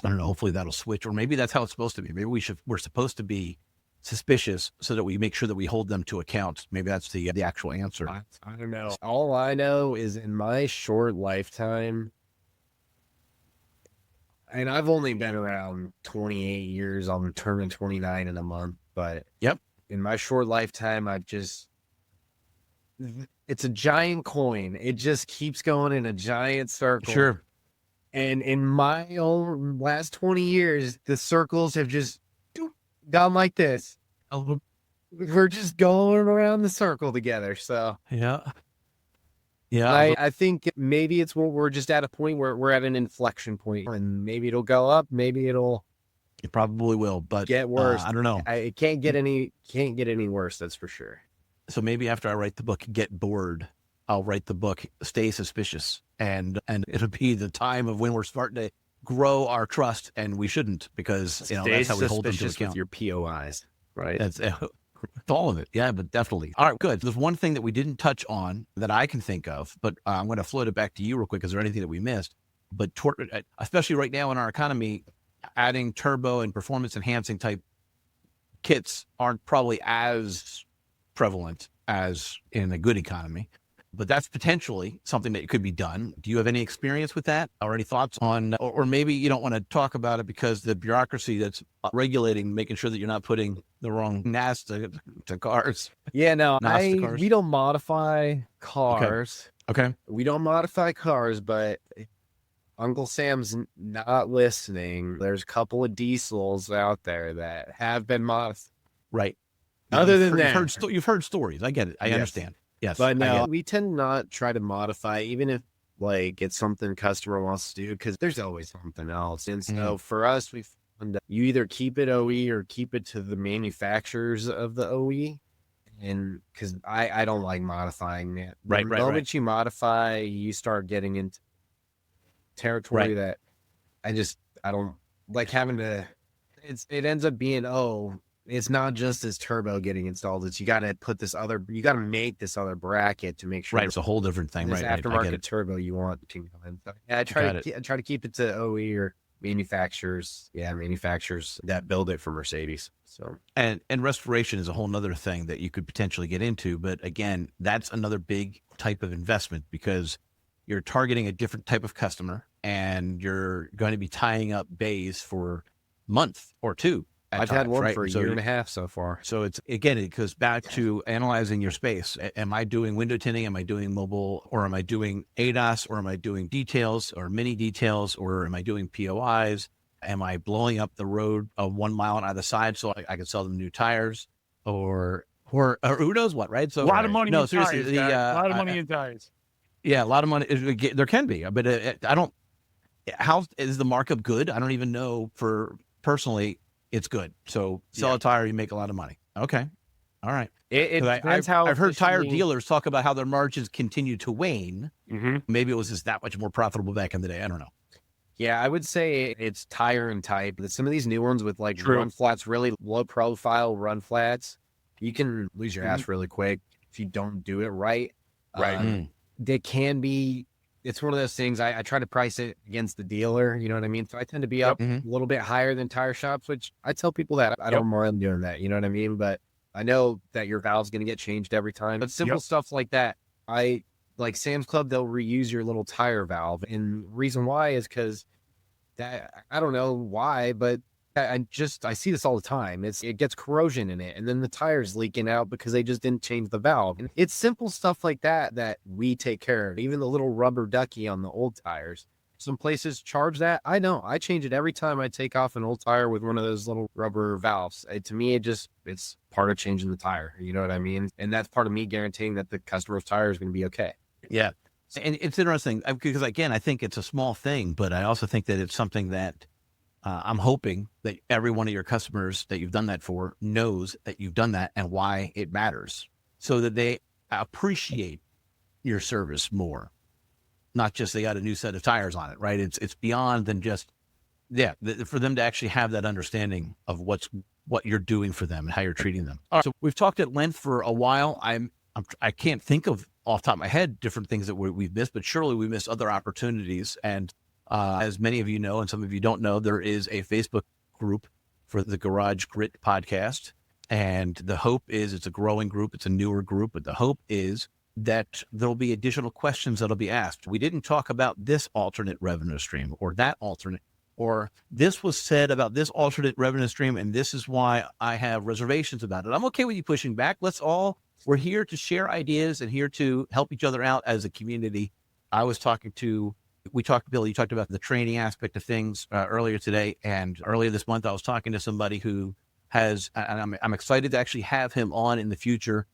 Speaker 1: I don't know, hopefully that'll switch, or maybe that's how it's supposed to be. Maybe we're supposed to be suspicious so that we make sure that we hold them to account. Maybe that's the actual answer.
Speaker 2: I don't know. All I know is in my short lifetime, and I've only been around 28 years, I'm turning 29 in a month, but in my short lifetime, it's a giant coin. It just keeps going in a giant circle.
Speaker 1: Sure.
Speaker 2: And in my own last 20 years, the circles have just gone like this. We're just going around the circle together. So I think maybe it's what we're just at a point where we're at an inflection point, and maybe it'll go up, maybe it
Speaker 1: probably will, but
Speaker 2: get worse.
Speaker 1: I don't know.
Speaker 2: It can't get any worse, that's for sure.
Speaker 1: So maybe after I write the book, Get Bored, I'll write the book, Stay Suspicious, and it'll be the time of when we're starting to grow our trust, and we shouldn't, because that's how we hold them to account.
Speaker 2: With your POIs, right?
Speaker 1: That's all of it. Yeah, but definitely. All right, good. There's one thing that we didn't touch on that I can think of, but I'm going to float it back to you real quick. Is there anything that we missed? But especially right now in our economy, adding turbo and performance enhancing type kits aren't probably as prevalent as in a good economy. But that's potentially something that could be done. Do you have any experience with that, or any thoughts on, or maybe you don't want to talk about it because the bureaucracy that's regulating, making sure that you're not putting the wrong NAS to cars.
Speaker 2: Yeah, no, we don't modify cars.
Speaker 1: Okay.
Speaker 2: We don't modify cars, but Uncle Sam's not listening. There's a couple of diesels out there that have been modified.
Speaker 1: Right.
Speaker 2: Other than that,
Speaker 1: you've heard stories. I get it. I understand. Yes,
Speaker 2: but no, we tend not try to modify, even if like it's something customer wants to do, because there's always something else. And so for us, we found you either keep it OE or keep it to the manufacturers of the OE. And because I don't like modifying it.
Speaker 1: Right.
Speaker 2: The moment you modify, you start getting into territory that I don't like having to. It ends up being it's not just this turbo getting installed. It's you got to make this other bracket to make sure.
Speaker 1: Right, it's a whole different thing.
Speaker 2: This
Speaker 1: right,
Speaker 2: aftermarket turbo you want to go in. So, I try to keep it to OE or manufacturers. Yeah, manufacturers that build it for Mercedes. So
Speaker 1: and restoration is a whole nother thing that you could potentially get into. But again, that's another big type of investment, because you're targeting a different type of customer, and you're going to be tying up bays for a month or two.
Speaker 2: I've had one for a year and a half so far.
Speaker 1: So it goes back to analyzing your space. Am I doing window tinting? Am I doing mobile, or am I doing ADAS, or am I doing details or mini details, or am I doing POIs? Am I blowing up the road 1 mile on either side so I can sell them new tires, or who knows what, right? So
Speaker 3: a lot of money.
Speaker 1: No,
Speaker 3: in
Speaker 1: seriously,
Speaker 3: tires, a lot of money in tires.
Speaker 1: Yeah, a lot of money. There can be, but I don't. How is the markup good? I don't even know. For personally, it's good. So sell a tire, you make a lot of money. Okay. All right.
Speaker 2: It depends how
Speaker 1: I've heard tire dealers talk about how their margins continue to wane.
Speaker 2: Mm-hmm.
Speaker 1: Maybe it was just that much more profitable back in the day. I don't know.
Speaker 2: Yeah, I would say it's tire and type. Some of these new ones with like
Speaker 3: True.
Speaker 2: run flats, really low profile run flats, you can lose your ass really quick if you don't do it right.
Speaker 3: Right.
Speaker 2: They can be, it's one of those things I try to price it against the dealer. You know what I mean? So I tend to be up a little bit higher than tire shops, which I tell people that I don't mind doing that. You know what I mean? But I know that your valve's going to get changed every time. But simple stuff like that, like Sam's Club, they'll reuse your little tire valve. And reason why is because that, I don't know why, but I see this all the time. It gets corrosion in it, and then the tire's leaking out because they just didn't change the valve. And it's simple stuff like that we take care of. Even the little rubber ducky on the old tires. Some places charge that. I know. I change it every time I take off an old tire with one of those little rubber valves. To me, it's part of changing the tire. You know what I mean? And that's part of me guaranteeing that the customer's tire is going to be okay.
Speaker 1: Yeah. And it's interesting because, again, I think it's a small thing, but I also think that it's something that I'm hoping that every one of your customers that you've done that for knows that you've done that and why it matters, so that they appreciate your service more. Not just they got a new set of tires on it, right? It's beyond than just, for them to actually have that understanding of what you're doing for them and how you're treating them. All right, so we've talked at length for a while. I can't think of off the top of my head different things that we've missed, but surely we missed other opportunities. And as many of you know, and some of you don't know, there is a Facebook group for the Garage Grit podcast. And the hope is it's a growing group. It's a newer group, but the hope is that there'll be additional questions that'll be asked. We didn't talk about this alternate revenue stream or that alternate, or this was said about this alternate revenue stream, and this is why I have reservations about it. I'm okay with you pushing back. We're here to share ideas and here to help each other out as a community. Bill, you talked about the training aspect of things earlier today, and earlier this month, I was talking to somebody who has, and I'm excited to actually have him on in the future.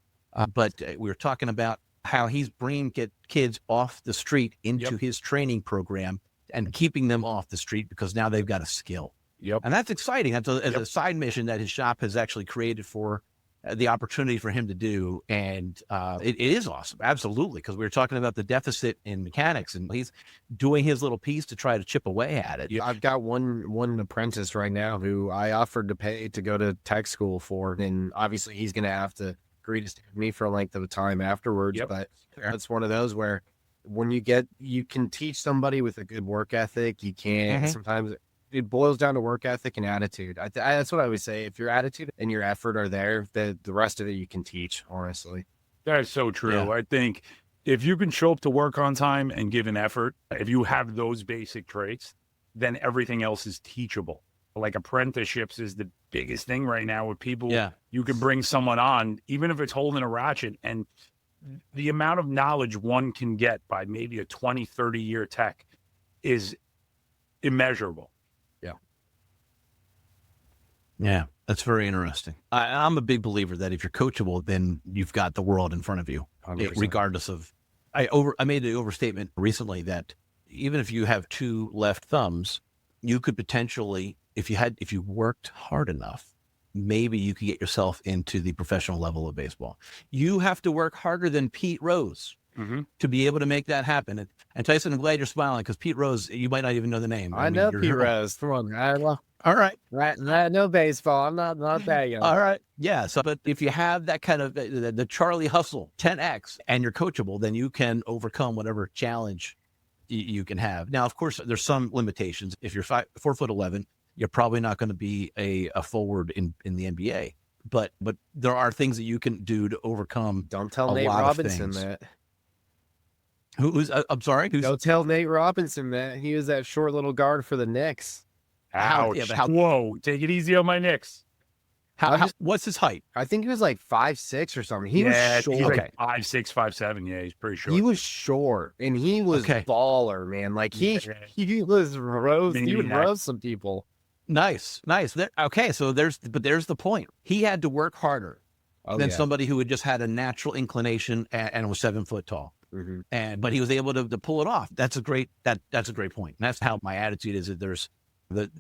Speaker 1: But we were talking about how he's bringing kids off the street into his training program and keeping them off the street because now they've got a skill.
Speaker 3: Yep.
Speaker 1: And that's exciting. That's a side mission that his shop has actually created for the opportunity for him to do. And it is awesome. Absolutely. Because we were talking about the deficit in mechanics, and he's doing his little piece to try to chip away at it.
Speaker 2: I've got one apprentice right now who I offered to pay to go to tech school for. And obviously he's going to have to agree to stay with me for a length of time afterwards. But it's one of those where when you can teach somebody with a good work ethic, you can't sometimes. It boils down to work ethic and attitude. That's what I would say. If your attitude and your effort are there, the rest of it you can teach, honestly.
Speaker 3: That's so true.
Speaker 1: Yeah.
Speaker 3: I think if you can show up to work on time and give an effort, if you have those basic traits, then everything else is teachable. Like apprenticeships is the biggest thing right now with people.
Speaker 1: Yeah.
Speaker 3: You can bring someone on, even if it's holding a ratchet, and the amount of knowledge one can get by maybe a 20, 30-year tech is immeasurable.
Speaker 1: Yeah, that's very interesting. I'm a big believer that if you're coachable, then you've got the world in front of you,
Speaker 2: 100%.
Speaker 1: regardless of. I made an overstatement recently that even if you have two left thumbs, you could potentially, if you worked hard enough, maybe you could get yourself into the professional level of baseball. You have to work harder than Pete Rose to be able to make that happen. And Tyson, I'm glad you're smiling because Pete Rose, you might not even know the name.
Speaker 2: I know Pete Rose. Come on,
Speaker 1: all right.
Speaker 2: I know baseball. I'm not that young.
Speaker 1: All right. Yeah. So, but if you have that kind of the Charlie hustle 10X and you're coachable, then you can overcome whatever challenge you can have. Now, of course, there's some limitations. If you're 4'11", you're probably not going to be a forward in the NBA. But there are things that you can do to overcome.
Speaker 2: Don't tell Nate Robinson that.
Speaker 1: I'm sorry.
Speaker 2: Don't tell Nate Robinson that. He was that short little guard for the Knicks.
Speaker 3: Ouch. Whoa, take it easy on my Knicks.
Speaker 1: What's his height?
Speaker 2: I think he was like 5'6" or something. He was short.
Speaker 3: He's like 5'6", 5'7". Yeah, he's pretty short.
Speaker 2: He was short, and he was baller, man. Like he was roast. He would roast some people.
Speaker 1: Nice. Okay, so there's the point. He had to work harder than somebody who had just had a natural inclination and was 7 foot tall.
Speaker 2: Mm-hmm.
Speaker 1: But he was able to pull it off. That's a great point. And that's how my attitude is. That there's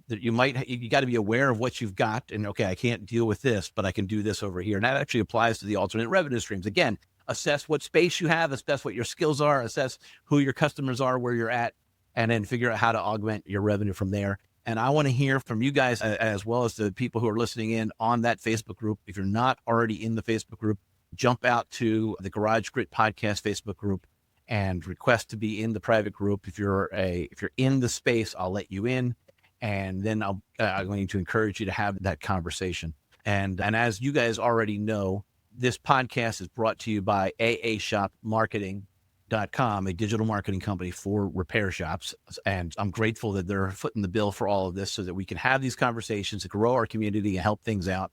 Speaker 1: you got to be aware of what you've got, and okay, I can't deal with this, but I can do this over here. And that actually applies to the alternate revenue streams. Again, assess what space you have, assess what your skills are, assess who your customers are, where you're at, and then figure out how to augment your revenue from there. And I want to hear from you guys as well as the people who are listening in on that Facebook group. If you're not already in the Facebook group, jump out to the Garage Grit Podcast Facebook group and request to be in the private group. If you're in the space, I'll let you in, and then I'm going to encourage you to have that conversation. And as you guys already know, this podcast is brought to you by aashopmarketing.com, a digital marketing company for repair shops. And I'm grateful that they're footing the bill for all of this so that we can have these conversations to grow our community and help things out.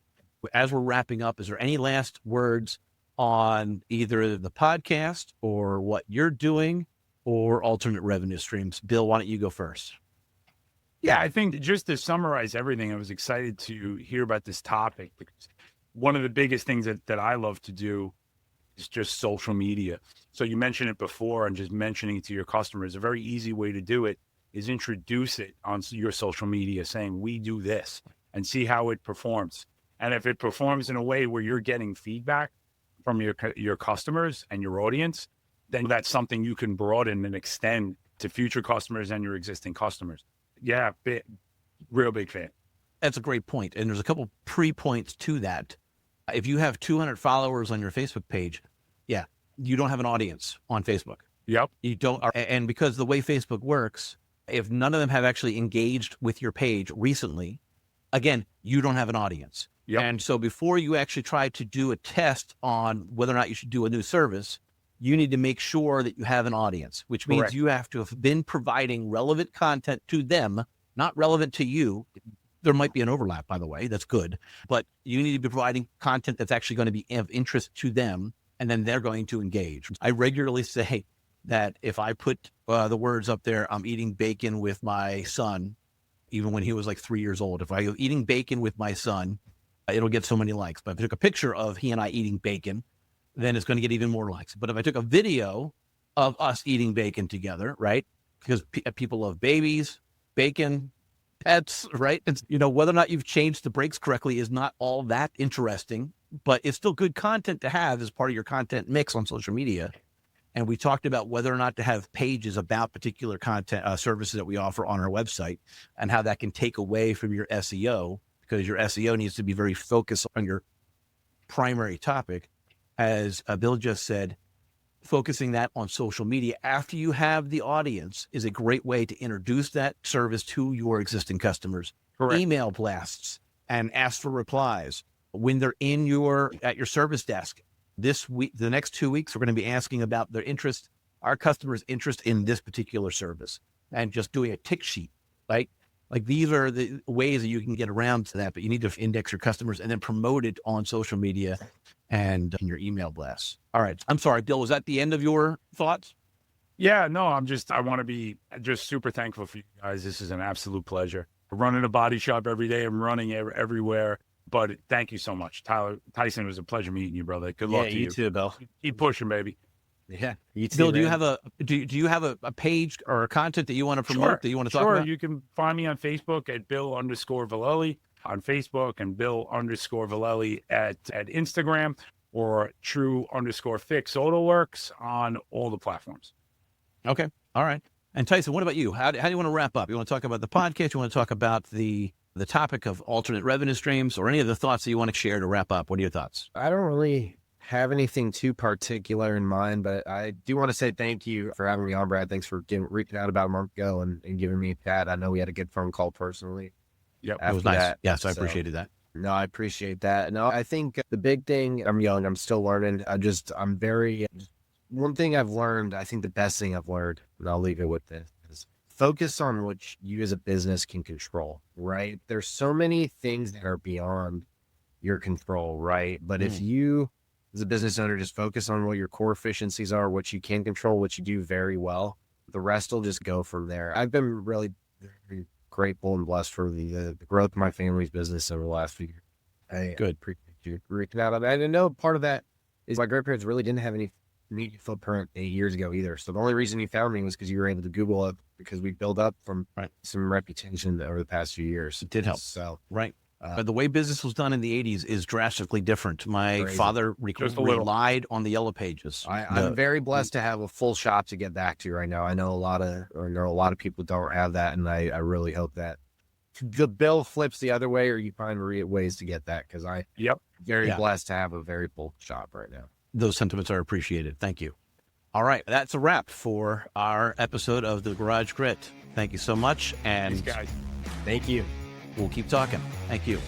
Speaker 1: As we're wrapping up, is there any last words on either the podcast or what you're doing or alternate revenue streams? Bill, why don't you go first?
Speaker 3: Yeah, I think just to summarize everything, I was excited to hear about this topic because one of the biggest things that I love to do is just social media. So you mentioned it before, and just mentioning it to your customers, a very easy way to do it is introduce it on your social media saying, we do this, and see how it performs. And if it performs in a way where you're getting feedback from your customers and your audience, then that's something you can broaden and extend to future customers and your existing customers. Yeah, real big fan.
Speaker 1: That's a great point. And there's a couple pre-points to that. If you have 200 followers on your Facebook page, yeah, you don't have an audience on Facebook.
Speaker 3: Yep.
Speaker 1: You don't. And because the way Facebook works, if none of them have actually engaged with your page recently, again, you don't have an audience.
Speaker 3: Yep.
Speaker 1: And so before you actually try to do a test on whether or not you should do a new service, you need to make sure that you have an audience, which means
Speaker 3: Correct.
Speaker 1: You have to have been providing relevant content to them, not relevant to you. There might be an overlap, by the way. That's good. But you need to be providing content that's actually going to be of interest to them, and then they're going to engage. I regularly say that if I put the words up there, I'm eating bacon with my son, even when he was like 3 years old. If I go eating bacon with my son, it'll get so many likes. But if I took a picture of he and I eating bacon, then it's going to get even more likes. But if I took a video of us eating bacon together, right? Because people love babies, bacon, pets, right? It's, whether or not you've changed the brakes correctly is not all that interesting, but it's still good content to have as part of your content mix on social media. And we talked about whether or not to have pages about particular content services that we offer on our website and how that can take away from your SEO, because your SEO needs to be very focused on your primary topic. As Bill just said, focusing that on social media after you have the audience is a great way to introduce that service to your existing customers.
Speaker 3: Correct.
Speaker 1: Email blasts and ask for replies when they're at your service desk. This week, the next 2 weeks, we're going to be asking about their interest, our customers' interest in this particular service, and just doing a tick sheet, right? Like these are the ways that you can get around to that, but you need to index your customers and then promote it on social media and in your email blasts. All right. I'm sorry, Bill, was that the end of your thoughts?
Speaker 3: Yeah, no, I want to be just super thankful for you guys. This is an absolute pleasure. I'm running a body shop every day. I'm running everywhere. But thank you so much, Tyler. Tyson, it was a pleasure meeting you, brother. Good luck to you.
Speaker 1: You too, Bill.
Speaker 3: Keep pushing, baby.
Speaker 1: Yeah,
Speaker 2: You too,
Speaker 1: Bill, do you
Speaker 2: man.
Speaker 1: have do you have a page or a content that you want to promote that you want to talk
Speaker 3: Sure,
Speaker 1: about?
Speaker 3: you can find me on Facebook at Bill_Valelli on Facebook and Bill_Valelli at Instagram, or True_Fix Auto Works on all the platforms.
Speaker 1: Okay. All right. And Tyson, what about you? How do you want to wrap up? You want to talk about the podcast? You want to talk about the topic of alternate revenue streams, or any of the thoughts that you want to share to wrap up? What are your thoughts?
Speaker 2: I don't really have anything too particular in mind, but I do want to say thank you for having me on, Brad. Thanks for reaching out about a month ago and giving me a chat. I know we had a good phone call personally.
Speaker 3: Yep.
Speaker 1: It was
Speaker 2: after
Speaker 1: nice.
Speaker 2: that.
Speaker 1: Yes, I
Speaker 2: So,
Speaker 1: appreciated that.
Speaker 2: No, I appreciate that. No, I think the big thing, I'm young, I'm still learning. One thing I've learned, I think the best thing I've learned, and I'll leave it with this, is focus on what you as a business can control, right? There's so many things that are beyond your control, right? But if you, as a business owner, just focus on what your core efficiencies are, what you can control, what you do very well, the rest will just go from there. I've been really very grateful and blessed for the growth of my family's business over the last few years. I
Speaker 1: Good.
Speaker 2: appreciate you reaching out on that. And I know part of that is my grandparents really didn't have any media footprint 8 years ago either. So the only reason you found me was because you were able to Google it, because we built up from some reputation over the past few years.
Speaker 1: It did help.
Speaker 2: So
Speaker 1: Right. But the way business was done in the 80s is drastically different. My
Speaker 3: Crazy.
Speaker 1: father
Speaker 3: Just a little.
Speaker 1: relied on the yellow pages.
Speaker 2: I'm very blessed to have a full shop to get back to right now. I know a lot of people don't have that, and I really hope that the bill flips the other way, or you find ways to get that, because
Speaker 3: Yep.
Speaker 2: very blessed to have a very full shop right now.
Speaker 1: Those sentiments are appreciated. Thank you. All right, that's a wrap for our episode of the Garage Grit. Thank you so much, and
Speaker 3: Thanks, guys.
Speaker 2: Thank you.
Speaker 1: we'll keep talking. Thank you.